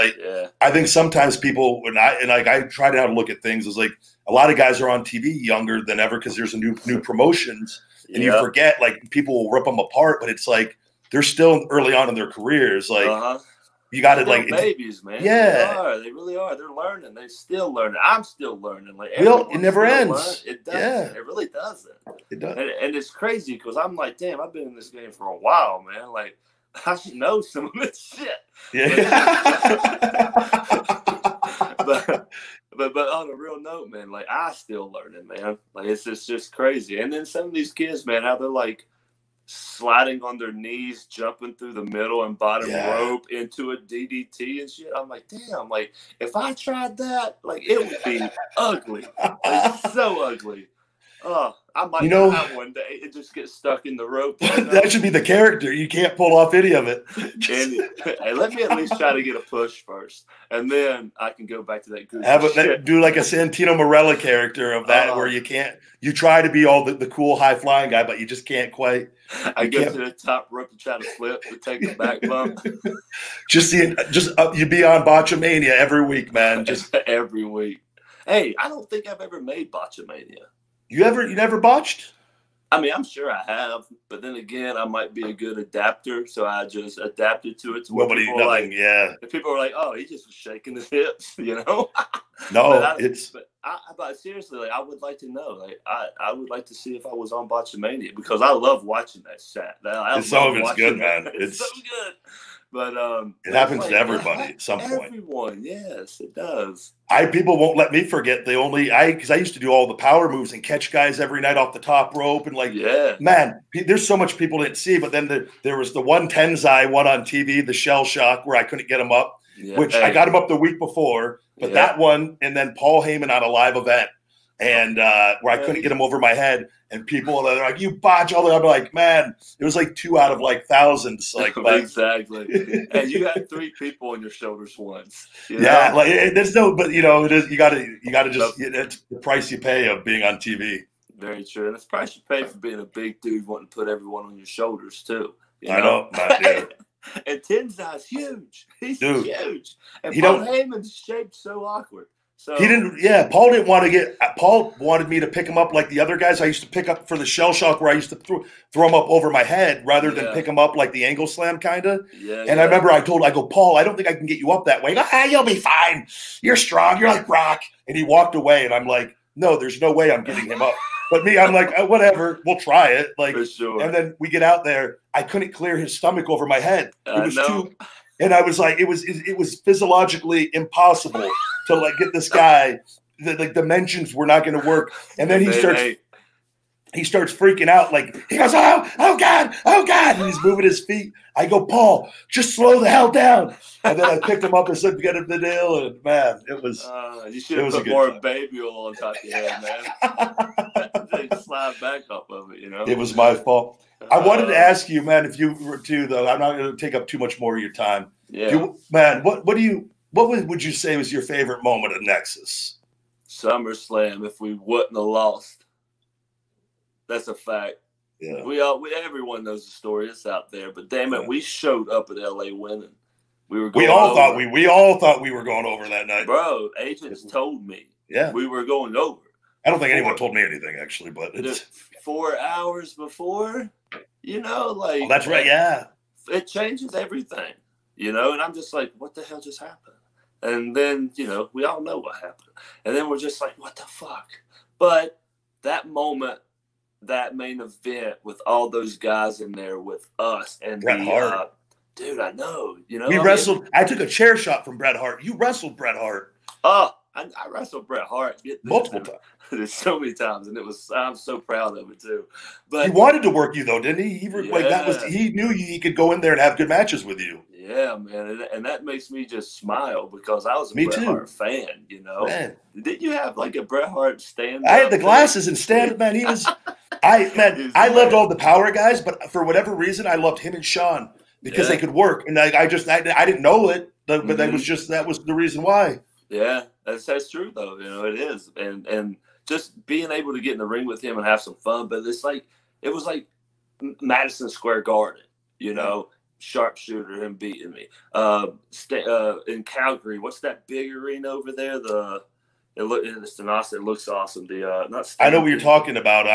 I think sometimes people I try to look at things as a lot of guys are on TV younger than ever because there's a new promotions and you forget people will rip them apart, but it's they're still early on in their careers. You got to babies, man. Yeah, they really are. They're learning. They're still learning. I'm still learning. It never ends. It doesn't. Yeah. It really doesn't. It does. And it's crazy because I'm like, damn, I've been in this game for a while, man. I should know some of this shit. Yeah. but on a real note, man, like I still learning, man. Like it's just crazy. And then some of these kids, man, how they're like sliding on their knees, jumping through the middle and bottom rope into a DDT and shit. I'm like, damn, like if I tried that, like it would be ugly. Like so ugly. Oh, I might try one day and just get stuck in the rope. That should be the character. You can't pull off any of it. Hey, let me at least try to get a push first, and then I can go back to that goofy do like a Santino Marella character of that, where you try to be all the cool high flying guy, but you just can't quite. I go to the top rope to try to flip to take the back bump. You be on Botchamania every week, man. Just every week. Hey, I don't think I've ever made Botchamania. You never botched? I mean, I'm sure I have, but then again, I might be a good adapter, so I just adapted to it. To people are like, "Oh, he just was shaking his hips," you know. No, but seriously, like, I would like to know. Like, I would like to see if I was on Botchamania because I love watching that set. It's good, man. It's so good. But it happens to everybody at some point. Everyone, yes, it does. People won't let me forget. Because I used to do all the power moves and catch guys every night off the top rope and man, there's so much people didn't see. But then there was the one Tenzai one on TV, the Shell Shock, where I couldn't get him up, which I got him up the week before. But that one, and then Paul Heyman on a live event, and where I couldn't get him over my head. And people are like, "You botch all that." I'm like, man, it was like 2 out of like thousands. Like exactly. And you had 3 people on your shoulders once. Yeah, like there's but it is. You gotta just. It's the price you pay of being on TV. Very true, and it's the price you pay for being a big dude wanting to put everyone on your shoulders too. I know. And Tenzai's huge. He's huge, and Paul Heyman's shaped so awkward. So he didn't. Yeah, Paul didn't want to get. Paul wanted me to pick him up like the other guys I used to pick up for the Shell Shock, where I used to throw him up over my head rather than pick him up like the angle slam kind of. I remember I go, Paul, I don't think I can get you up that way. You'll be fine. You're strong. You're like rock. And he walked away, and I'm like, no, there's no way I'm getting him up. But me, I'm like, whatever, we'll try it. Like, for sure. And then we get out there. I couldn't clear his stomach over my head. It was too. And I was like, it was physiologically impossible to like get this guy. The dimensions were not going to work. And then he starts freaking out. Like he goes, oh God, and he's moving his feet. I go, Paul, just slow the hell down. And then I picked him up and said, get him the deal. And man, it was. You should have put more baby oil on top of your head, man. They slide back up of it, It was my fault. I wanted to ask you, man, if you were to, though, I'm not going to take up too much more of your time. Yeah. What would you say was your favorite moment at Nexus? SummerSlam, if we wouldn't have lost. That's a fact. Yeah. Everyone knows the story. It's out there. But damn it, we showed up at LA winning. We all thought we were going over that night. Bro, agents told me. Yeah. We were going over. I don't think anyone told me anything, actually, but it's 4 hours before, like. Oh, that's right, yeah. It changes everything, and I'm just like, what the hell just happened? And then, we all know what happened. And then we're just like, what the fuck? But that moment, that main event with all those guys in there with us and Bret Hart. Dude, I know, We wrestled. I took a chair shot from Bret Hart. You wrestled Bret Hart. Oh, I wrestled Bret Hart multiple times. There's so many times, and I'm so proud of it too. But he wanted to work you though, didn't he? He knew he could go in there and have good matches with you. Yeah, man, and that makes me just smile because I was a Bret Hart fan. Man. Did you have like a Bret Hart stand? I had the glasses and stand. Man, he was. I loved all the power guys, but for whatever reason, I loved him and Sean because they could work, and I didn't know it, but that was the reason why. Yeah, that's true though. It is, and just being able to get in the ring with him and have some fun. But it was like Madison Square Garden, sharpshooter him beating me. In Calgary, what's that big arena over there? It's an awesome. It looks awesome. I know what you're talking about.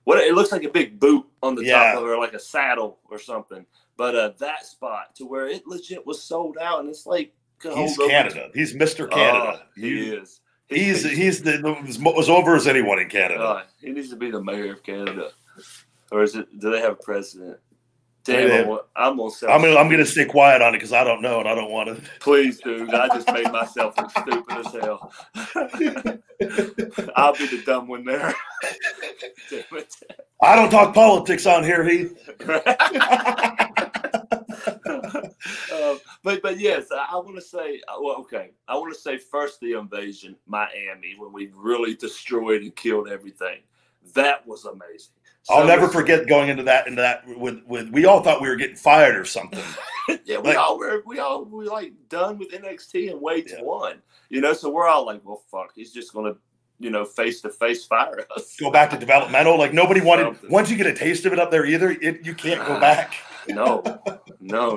It looks like a big boot on the top of it, or like a saddle or something. But that spot to where it legit was sold out, and it's like. He's Canada. He's Mr. Canada. He is. He's as over as anyone in Canada. He needs to be the mayor of Canada, or do they have a president? Damn, I'm gonna sell. I'm gonna stay quiet on it because I don't know and I don't want to. Please, dude. I just made myself look stupid as hell. I'll be the dumb one there. Damn it. I don't talk politics on here, Heath. But yes, I want to say, well, okay. I want to say first the invasion, Miami, when we really destroyed and killed everything. That was amazing. So I'll never forget going into that with we all thought we were getting fired or something. Yeah, we all were like done with NXT and Wade's won. You know, so we're all like, well, fuck, he's just gonna, you know, face to face fire us. Go back to developmental. Like nobody wanted. Once you get a taste of it up there, you can't go back. No,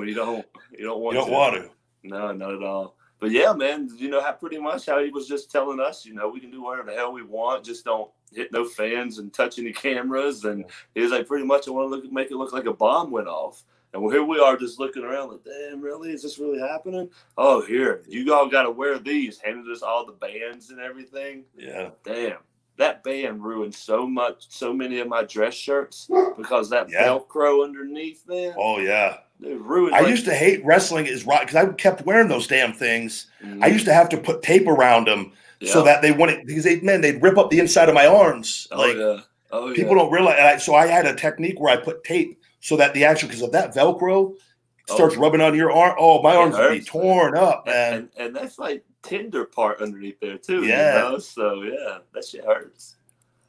you don't. You don't want to. No, not at all. But yeah, man, you know how pretty much how he was just telling us, you know, we can do whatever the hell we want, just don't hit no fans and touch any cameras. And he was like, pretty much, I want to make it look like a bomb went off. And here we are just looking around like, damn, really? Is this really happening? Oh, here, you all got to wear these. Handed us all the bands and everything. Yeah. Damn. That band ruined so many of my dress shirts because that Velcro underneath, man. Oh, yeah. It ruined. I used to hate wrestling is right because I kept wearing those damn things. Mm-hmm. I used to have to put tape around them so that they wouldn't, because they'd rip up the inside of my arms. People don't realize. So I had a technique where I put tape so that the actual, because of that Velcro starts rubbing on your arm. Oh, my arms would be torn up, man. And that's like tender part underneath there too. Yeah. You know? So yeah, that shit hurts.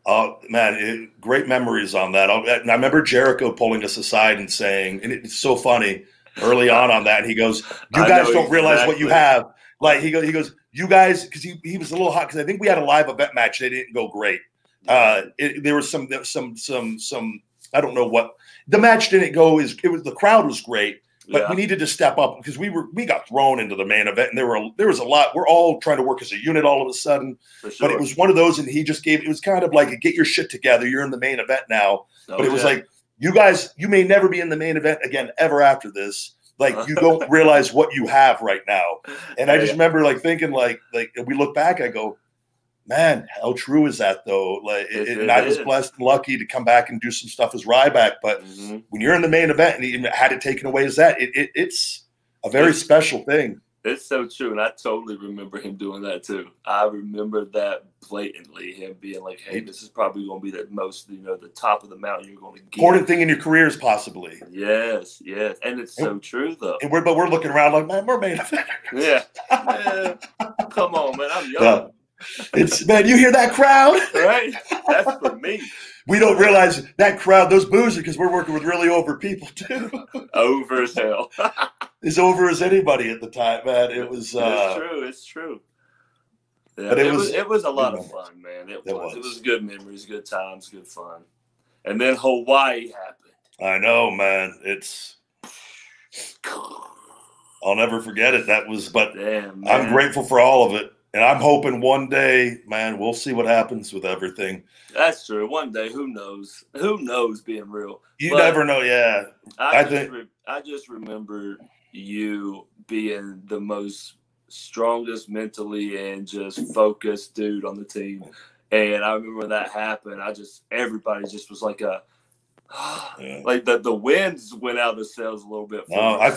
Oh, man, great memories on that. And I remember Jericho pulling us aside and saying, and it's so funny early on that, he goes, you guys don't realize what you have. Like, he goes, you guys, because he was a little hot, because I think we had a live event match. They didn't go great. There was some, I don't know what. The match didn't go, the crowd was great. But we needed to step up because we got thrown into the main event, and there was a lot. We're all trying to work as a unit all of a sudden. Sure. But it was one of those, and he just it was kind of like, get your shit together. You're in the main event now. But it was like, you guys, you may never be in the main event again ever after this. Like, you don't realize what you have right now. And I just remember like thinking like we look back, I go, man, how true is that though? Like, and I was blessed and lucky to come back and do some stuff as Ryback. But when you're in the main event and he had it taken away as that, it's a very special thing. It's so true, and I totally remember him doing that too. I remember that blatantly, him being like, "Hey, this is probably going to be the most, the top of the mountain you're going to get." Important thing in your careers, possibly. Yes, and it's so true though. And we're looking around like, man, we're main eventers. Yeah, man, come on, man, I'm young. It's, man, you hear that crowd? Right? That's for me. We don't realize that crowd, those boos, because we're working with really over people too. Over as hell. As over as anybody at the time, man. It was it's true. Yeah, but it was a lot of fun, man. It was good memories, good times, good fun. And then Hawaii happened. I know, man. I'll never forget it. Damn, I'm grateful for all of it. And I'm hoping one day, man, we'll see what happens with everything. That's true. One day, who knows? Who knows, being real? You never know, yeah. I just remember you being the most strongest mentally and just focused dude on the team. And I remember when that happened, everybody just was like like the winds went out of the sails a little bit. No, I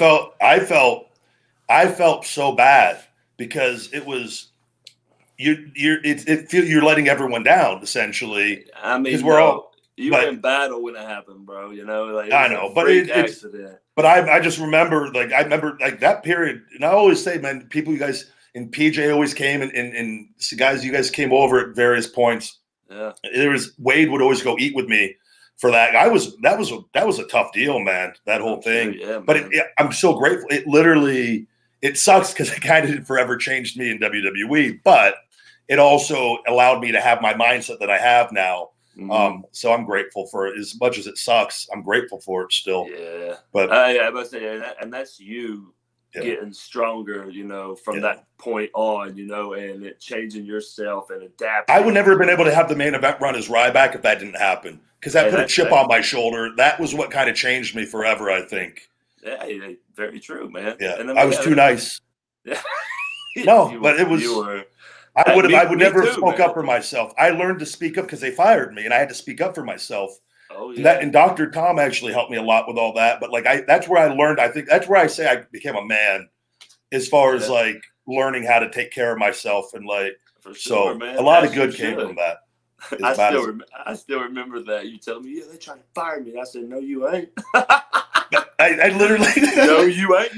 felt so bad because it was you're letting everyone down essentially. I mean, you were in battle when it happened, bro. Like I know, but accident. But I just remember that period, and I always say, man, you guys and PJ always came and guys, you guys came over at various points. Yeah, Wade would always go eat with me for that. That was a tough deal, man. That whole thing. Sure, yeah, but I'm so grateful. It sucks because it kind of forever changed me in WWE, but it also allowed me to have my mindset that I have now. So I'm grateful for it. As much as it sucks, I'm grateful for it still. Yeah. But I must say, and that's you getting stronger, from that point on, and it changing yourself and adapting. I would never have been able to have the main event run as Ryback if that didn't happen, because that put a chip on my shoulder. That was what kind of changed me forever, I think. Yeah, very true, man. Yeah, and I was too nice. Yeah. No, but it was. I would never have spoke up for myself. I learned to speak up because they fired me, and I had to speak up for myself. Oh And yeah. and Dr. Tom actually helped me a lot with all that. But like that's where I learned. I think that's where I say I became a man, as far as like learning how to take care of myself and like. For sure, So man. a lot As of you good came should. from that. I still remember that. You tell me, yeah, they trying to fire me. I said, no, you ain't. I literally no, you ain't.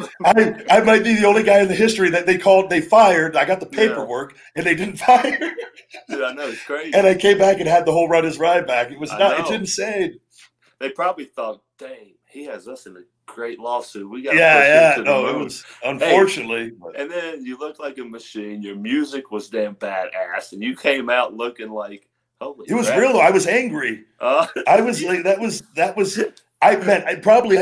I might be the only guy in the history that they fired. I got the paperwork and they didn't fire. Dude, I know, it's crazy. And I came back and had the whole run as Ryback. It was it's insane. They probably thought, dang, he has us in a great lawsuit. We got to push him to the moon. It was unfortunately. Hey, and then you looked like a machine. Your music was damn badass, and you came out looking like holy. It was real though. I was angry. I was like that was. I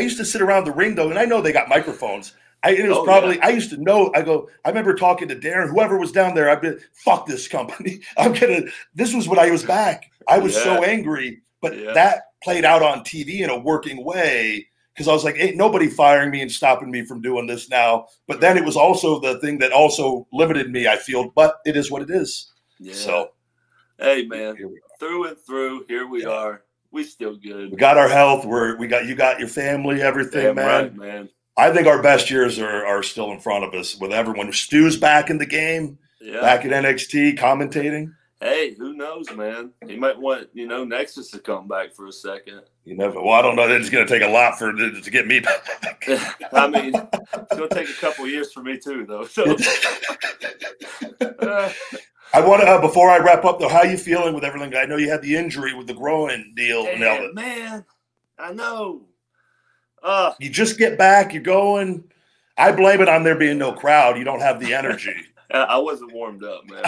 used to sit around the ring though, and I know they got microphones. I used to know. I remember talking to Darren, whoever was down there. I'd be, fuck this company. This was when I was back. I was so angry, but that played out on TV in a working way because I was like, ain't nobody firing me and stopping me from doing this now. But then it was also the thing that also limited me, I feel, but it is what it is. Yeah. So, hey man, through and through, here we are. We still good. We got our health. You got your family, everything, damn man. Right, man. I think our best years are still in front of us with everyone. Stu's back in the game, back at NXT commentating. Hey, who knows, man? He might want, Nexus to come back for a second. You never. Well, I don't know. It's going to take a lot to get me back. I mean, it's going to take a couple years for me too, though. So, I want to before I wrap up though. How are you feeling with everything? I know you had the injury with the groin deal. Damn, man, I know. You just get back. You're going. I blame it on there being no crowd. You don't have the energy. I wasn't warmed up, man.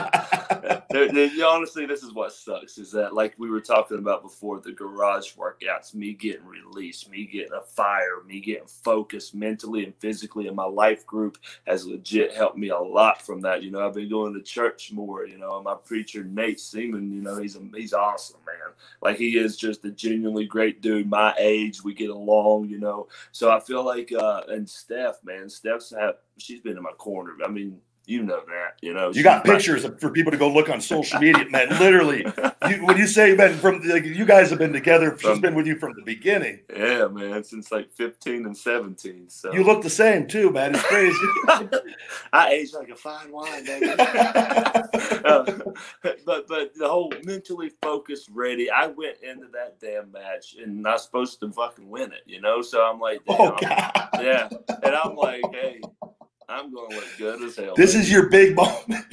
Honestly, this is what sucks is that, like we were talking about before, the garage workouts, me getting released, me getting a fire, me getting focused mentally and physically, and my life group has legit helped me a lot from that. I've been going to church more, and my preacher, Nate Seaman, he's awesome, man. Like, he is just a genuinely great dude, my age, we get along, So I feel like, and Steph, man, she's been in my corner. I mean, you know that, You got pictures for people to go look on social media, man. Literally, when you say, man, you guys have been together. She's been with you from the beginning. Yeah, man, since like 15 and 17. So you look the same too, man. It's crazy. I age like a fine wine, baby. But the whole mentally focused, ready. I went into that damn match and I was supposed to fucking win it, So I'm like, damn, oh god, yeah, and I'm like, hey. I'm going to look good as hell. This is your big moment.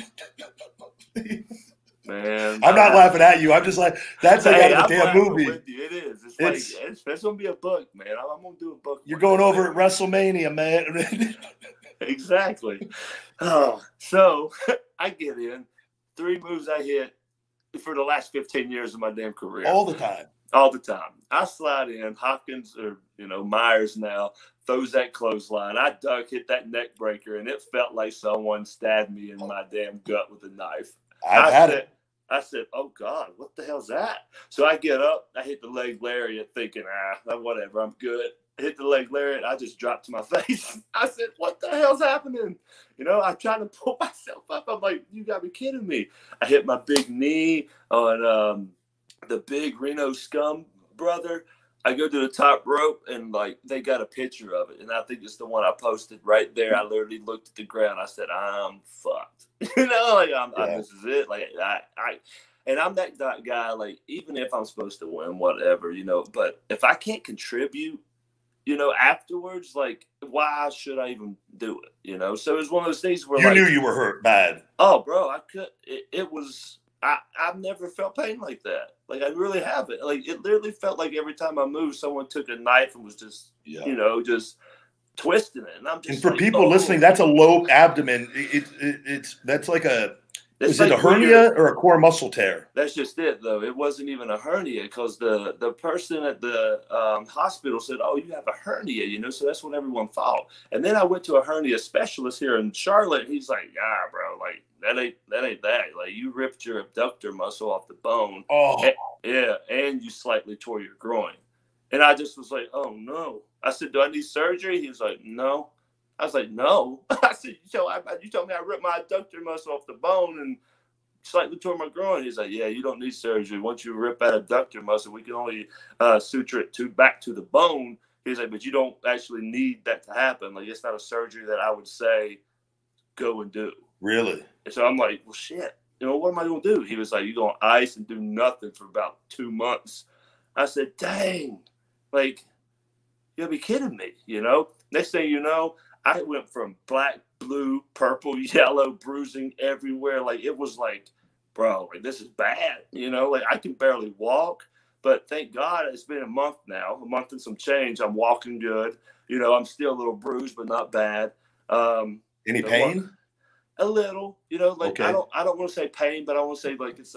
Man. I'm not laughing at you. I'm just like, that's like out of the damn movie. With you. It is. It's going to be a book, man. I'm going to do a book. You're going over at WrestleMania, man. Exactly. So I get in. 3 moves I hit for the last 15 years of my damn career. All the time. All the time. I slide in. Hopkins or, Myers now throws that clothesline. I duck, hit that neck breaker, and it felt like someone stabbed me in my damn gut with a knife. I said, oh, God, what the hell's that? So I get up. I hit the leg lariat thinking, whatever, I'm good. I hit the leg lariat. I just dropped to my face. I said, what the hell's happening? I'm trying to pull myself up. I'm like, you got to be kidding me. I hit my big knee on the big Reno Scum brother. I go to the top rope and like they got a picture of it, and I think it's the one I posted right there. I literally looked at the ground. I said, "I'm fucked." This is it. Like and I'm that guy. Like even if I'm supposed to win, whatever, But if I can't contribute, afterwards, like why should I even do it? So it's one of those things where you knew you were hurt bad. Oh, bro, I could. It was. I've never felt pain like that. Like I really haven't. Like it literally felt like every time I moved, someone took a knife and was just, just twisting it. And I'm just. And for people listening, that's a low abdomen. That's like is it a hernia or a core muscle tear? That's just it, though. It wasn't even a hernia because the person at the hospital said, "Oh, you have a hernia," So that's what everyone thought. And then I went to a hernia specialist here in Charlotte. And he's like, "Yeah, bro, like that ain't that. Like you ripped your abductor muscle off the bone. Oh, and you slightly tore your groin." And I just was like, "Oh no." I said, "Do I need surgery?" He was like, "No." I was like, "No." I said, you told me I ripped my adductor muscle off the bone and slightly tore my groin. He's like, yeah, you don't need surgery. Once you rip out adductor muscle, we can only suture it back to the bone. He's like, but you don't actually need that to happen. Like, it's not a surgery that I would say go and do. Really? And so I'm like, well, shit. You know, what am I going to do? He was like, you're going to ice and do nothing for about 2 months. I said, dang, like, you gotta be kidding me, you know? Next thing you know, I went from black, blue, purple, yellow, bruising everywhere. Like, it was like, bro, like, this is bad, you know? Like, I can barely walk, but thank God it's been a month now, a month and some change. I'm walking good. You know, I'm still a little bruised, but not bad. Any pain? A little, you know, like, okay. I don't want to say pain, but I want to say like it's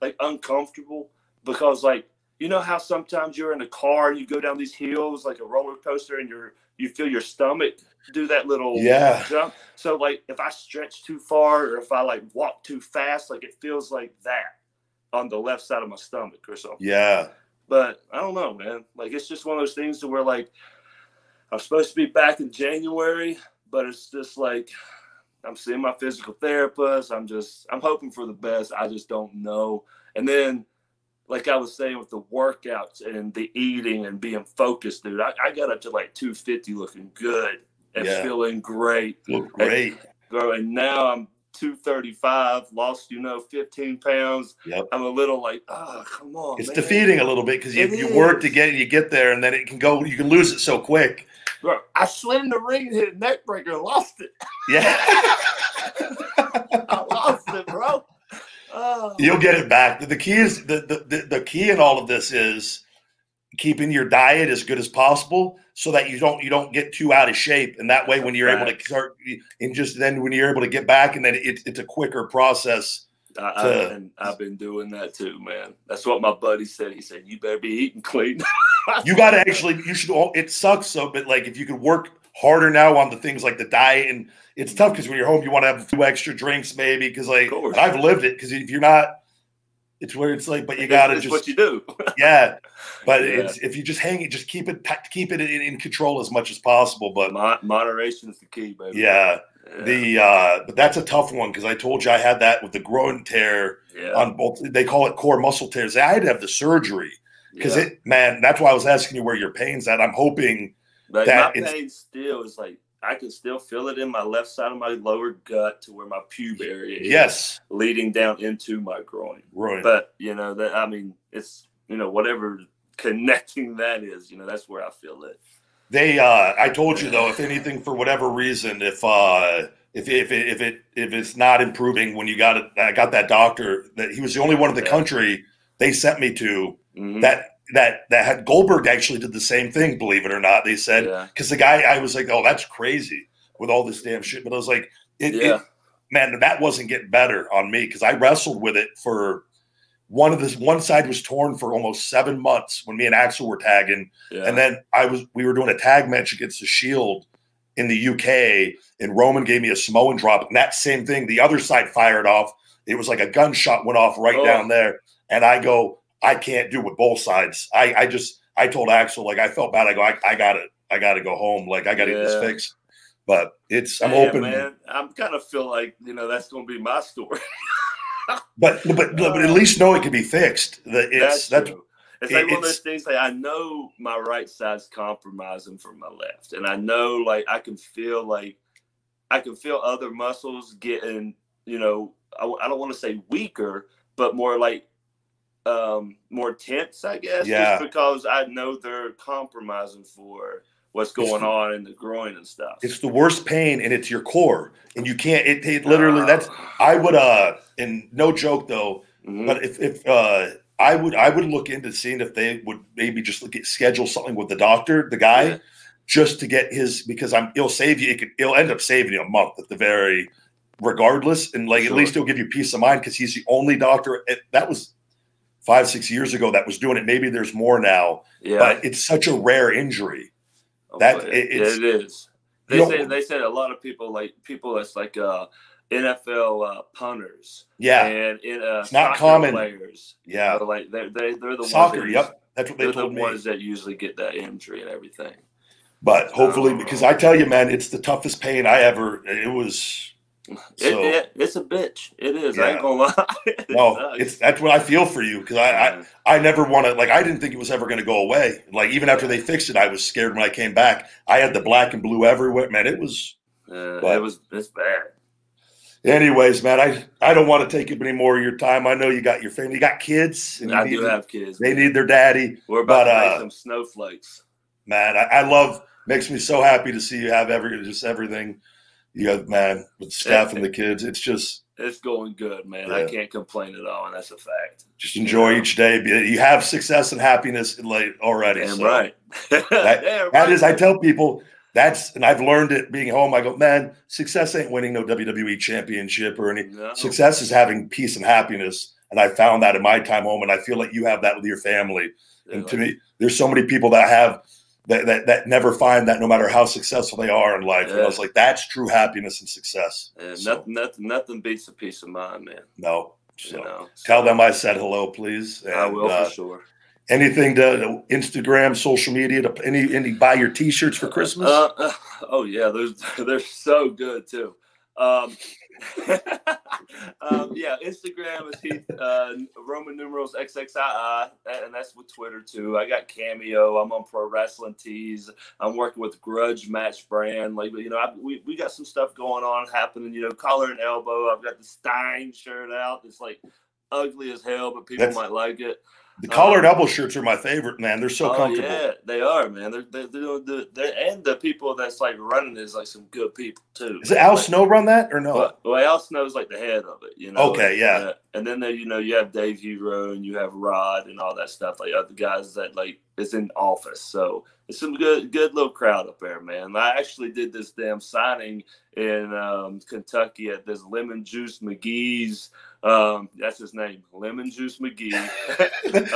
like uncomfortable, because like, you know how sometimes you're in a car and you go down these hills like a roller coaster and you feel your stomach do that little jump. So like if I stretch too far or if I like walk too fast, like it feels like that on the left side of my stomach or something. Yeah. But I don't know, man. Like, it's just one of those things to where like I'm supposed to be back in January, but it's just like I'm seeing my physical therapist. I'm hoping for the best. I just don't know. And then, like I was saying with the workouts and the eating and being focused, dude, I got up to like 250 looking good and feeling great. Look great. And now I'm 235, lost, 15 pounds. Yep. I'm a little like, oh, come on. It's man. defeating a little bit because you work to get there, and then it can go. You can lose it so quick. Bro, I slid in the ring and hit a neck breaker and lost it. Yeah. I lost it, bro. Oh. You'll get it back. The key is the key in all of this is keeping your diet as good as possible so that you don't get too out of shape. And that way, when you're able to start, and just then when you're able to get back, and then it's a quicker process. I've been doing that too, man. That's what my buddy said. He said, you better be eating clean. You got to actually, it sucks. So, but like, if you could work harder now on the things like the diet, and it's tough because when you're home, you want to have a few extra drinks maybe. Cause like, I've lived it. Cause if you're not, it's where it's like, but you got to just, what you do. Yeah. But it's, if you just hang it, just keep it in control as much as possible. But moderation is the key, baby. Yeah. But that's a tough one because I told you I had that with the groin tear on both. They call it core muscle tears. I had to have the surgery because that's why I was asking you where your pain's at. I'm hoping but that my pain still is like I can still feel it in my left side of my lower gut to where my pube area is leading down into my groin. Right. But it's whatever connecting that is, that's where I feel it. I told you though, if anything, for whatever reason, if it's not improving when you got it, I got that doctor that he was the only one in the country they sent me to that had Goldberg actually did the same thing, believe it or not. They said, because the guy, I was like, oh, that's crazy with all this damn shit. But I was like, man, that wasn't getting better on me because I wrestled with it for one side was torn for almost 7 months when me and Axel were tagging. Yeah. And then we were doing a tag match against the Shield in the UK, and Roman gave me a Samoan drop. And that same thing, the other side fired off. It was like a gunshot went off right down there. And I go, I can't do it with both sides. I told Axel, like, I felt bad. I go, I got to go home. Like, I got to get this fixed. But I'm hoping. Man, I'm kind of feel like, that's going to be my story. But at least know it can be fixed. That's like one of those things. Like I know my right side's compromising from my left, and I know like I can feel other muscles getting. I don't want to say weaker, but more like more tense, I guess. Yeah. Just because I know they're compromising for what's going on in the groin and stuff. It's the worst pain, and it's your core, and you can't. It literally. I would. And no joke though. But if I would look into seeing if they would maybe just schedule something with the doctor, the guy, just to get his because it'll save you. It'll end up saving you a month at the very, regardless, and like at least it'll give you peace of mind because he's the only doctor that was 5-6 years ago that was doing it. Maybe there's more now. Yeah. But it's such a rare injury. It is. They said a lot of people that's like NFL punters. Yeah, and it's not common players. Yeah, like they're the soccer. Ones that's what they told me. They're the ones that usually get that injury and everything. But hopefully, because I tell you, man, it's the toughest pain I ever. It was It's a bitch. It is. Yeah. I ain't gonna lie. No, that's what I feel for you, because I never want to, like, I didn't think it was ever going to go away. Like, even after they fixed it, I was scared when I came back. I had the black and blue everywhere, man. It was, it's bad. Anyways, man, I don't want to take up any more of your time. I know you got your family, you got kids. And I do have kids. They need their daddy. We're about to make some snowflakes. Man, I makes me so happy to see you have everything. You have, man, with Steph and the kids. It's going good, man. Yeah. I can't complain at all, and that's a fact. Just enjoy each day. You have success and happiness already. Damn so right. That is, I tell people, and I've learned it being home. I go, man, success ain't winning no WWE championship or any. No. Success is having peace and happiness. And I found that in my time home, and I feel like you have that with your family. Yeah, and to me, there's so many people that have that never find that, no matter how successful they are in life. Yeah. And I was like, that's true happiness and success. Yeah, nothing beats a peace of mind, man. No. So tell them I said hello, please. And, I will for sure. Anything to Instagram, social media, to any buy your T-shirts for Christmas? Oh yeah, they're so good too. Yeah, Instagram is Heath, Roman numerals XXII, and that's with Twitter too. I got Cameo. I'm on Pro Wrestling Tees. I'm working with Grudge Match brand. Like, you know, we got some stuff going on happening. You know, collar and elbow. I've got the Stein shirt out. It's like ugly as hell, but people might like it. The collar and elbow shirts are my favorite, man. They're so comfortable. Yeah, they are, man. They're and the people that's like running is like some good people too. Is it Al Snow run that or no? Well, Al Snow's like the head of it, you know. Okay, yeah. And then you know, you have Dave Hero and you have Rod and all that stuff, like other guys that like is in office. So it's some good little crowd up there, man. I actually did this damn signing in Kentucky at this Lemon Juice McGee's. That's his name, Lemon Juice McGee.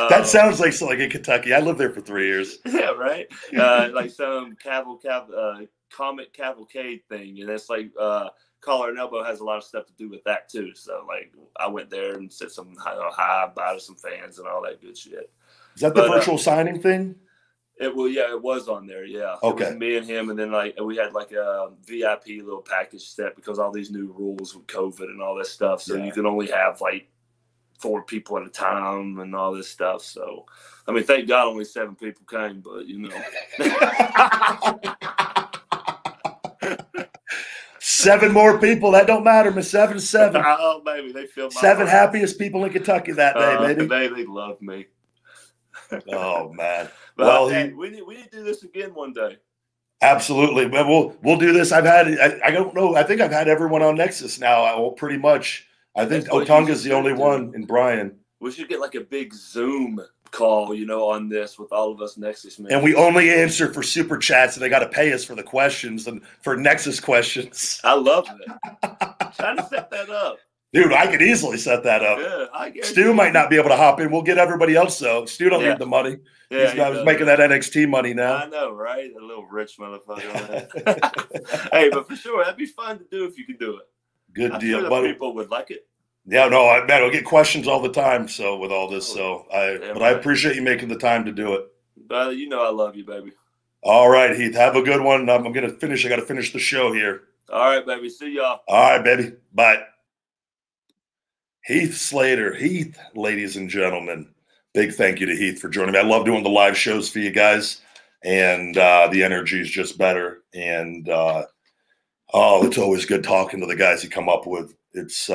That sounds like in Kentucky. I lived there for 3 years. Yeah, right. Like some comic cavalcade thing, and it's like collar and elbow has a lot of stuff to do with that too. So like, I went there and said some hi, bye to some fans and all that good shit. Is that the virtual signing thing? It was on there. Yeah. Okay. It was me and him, and then like we had like a VIP little package set because all these new rules with COVID and all this stuff. So you can only have like 4 people at a time and all this stuff. So, I mean, thank God only 7 people came, but you know. 7 more people. That don't matter, man. 7 is 7. Oh, baby, they feel my 7 happiest people in Kentucky that day, baby. They love me. Oh man. But, well, hey, we need to do this again one day. Absolutely. But we'll do this. I don't know. I think I've had everyone on Nexus now. Pretty much. I think Otunga's the only one, and Brian. We should get like a big Zoom call, you know, on this with all of us Nexus members. And we only answer for super chats, and they got to pay us for the questions and for Nexus questions. I love it. Try to set that up. Dude, I could easily set that up. Yeah, Stu might not be able to hop in. We'll get everybody else, though. Stu don't need the money. Yeah, he's making that NXT money now. I know, right? A little rich motherfucker. Hey, but for sure, that'd be fun to do if you could do it. Good deal. Sure people would like it. Yeah, no, I'll get questions all the time. So with all this, I appreciate you making the time to do it. But you know, I love you, baby. All right, Heath. Have a good one. I'm gonna finish. I got to finish the show here. All right, baby. See y'all. All right, baby. Bye. Heath Slater. Heath, ladies and gentlemen. Big thank you to Heath for joining me. I love doing the live shows for you guys, and the energy is just better. And it's always good talking to the guys you come up with. It's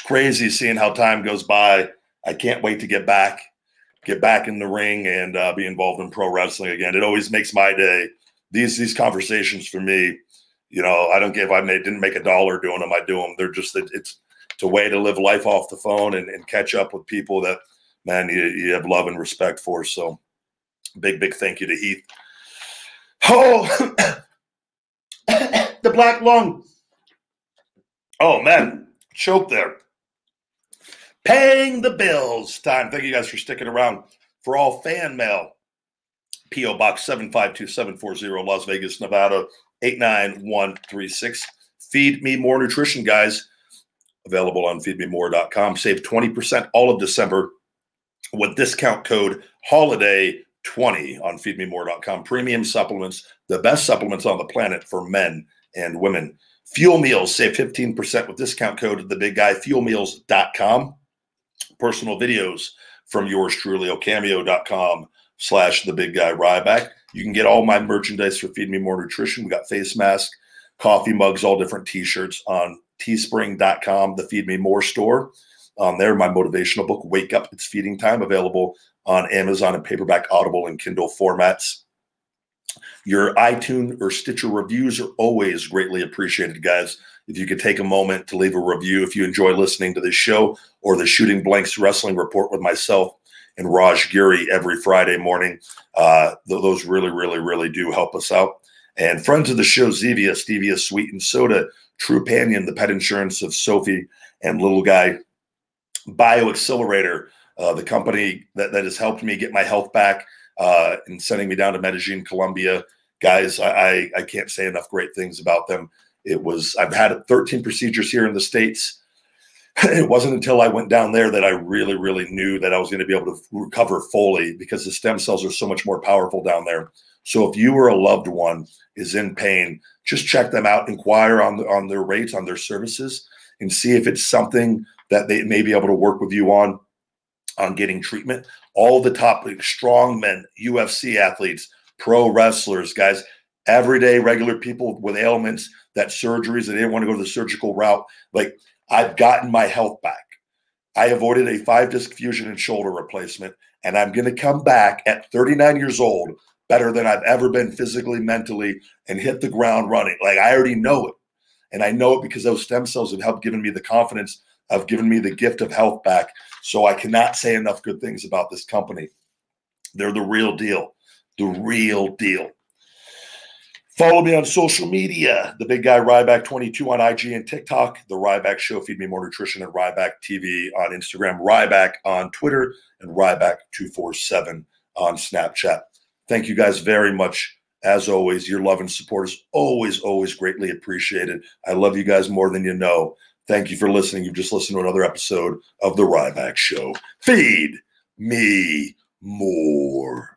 crazy seeing how time goes by. I can't wait to get back in the ring and be involved in pro wrestling again. It always makes my day. These conversations for me, you know, I don't care if didn't make $1 doing them. I do them. They're just it's a way to live life off the phone and catch up with people that, man, you have love and respect for. So big thank you to Heath. Oh, the black lung. Oh, man, choke there. Paying the bills time. Thank you guys for sticking around for all fan mail. P.O. Box 752740, Las Vegas, Nevada, 89136. Feed Me More Nutrition, guys. Available on feedmemore.com. Save 20% all of December with discount code HOLIDAY20 on feedmemore.com. Premium supplements, the best supplements on the planet for men and women. Fuel Meals, save 15% with discount code the big guy, fuelmeals.com. Personal videos from yours truly, cameo.com/the big guy Ryback. You can get all my merchandise for Feed Me More Nutrition. We got face masks, coffee mugs, all different t-shirts on teespring.com, the Feed Me More store. There, my motivational book, Wake Up, It's Feeding Time, available on Amazon and paperback, Audible, and Kindle formats. Your iTunes or Stitcher reviews are always greatly appreciated, guys. If you could take a moment to leave a review if you enjoy listening to this show, or the Shooting Blanks Wrestling Report with myself and Raj Giri every Friday morning. Those really, really, really do help us out. And friends of the show, Stevia Sweetened Soda, Trupanion, the pet insurance of Sophie and little guy, BioAccelerator, the company that has helped me get my health back and sending me down to Medellin, Colombia. Guys, I can't say enough great things about them. I've had 13 procedures here in the States. It wasn't until I went down there that I really, really knew that I was going to be able to recover fully, because the stem cells are so much more powerful down there. So if you or a loved one is in pain, just check them out, inquire on their rates, on their services, and see if it's something that they may be able to work with you on getting treatment. All the top strong men, UFC athletes, pro wrestlers, guys, everyday regular people with ailments, that surgeries, that didn't want to go to the surgical route. Like, I've gotten my health back. I avoided a 5-disc fusion and shoulder replacement, and I'm going to come back at 39 years old better than I've ever been physically, mentally, and hit the ground running. Like, I already know it. And I know it because those stem cells have helped given me the confidence, of given me the gift of health back. So I cannot say enough good things about this company. They're the real deal. The real deal. Follow me on social media. The Big Guy Ryback 22 on IG and TikTok. The Ryback Show, Feed Me More Nutrition, and Ryback TV on Instagram. Ryback on Twitter, and Ryback 247 on Snapchat. Thank you guys very much. As always, your love and support is always, always greatly appreciated. I love you guys more than you know. Thank you for listening. You've just listened to another episode of The Ryback Show. Feed me more.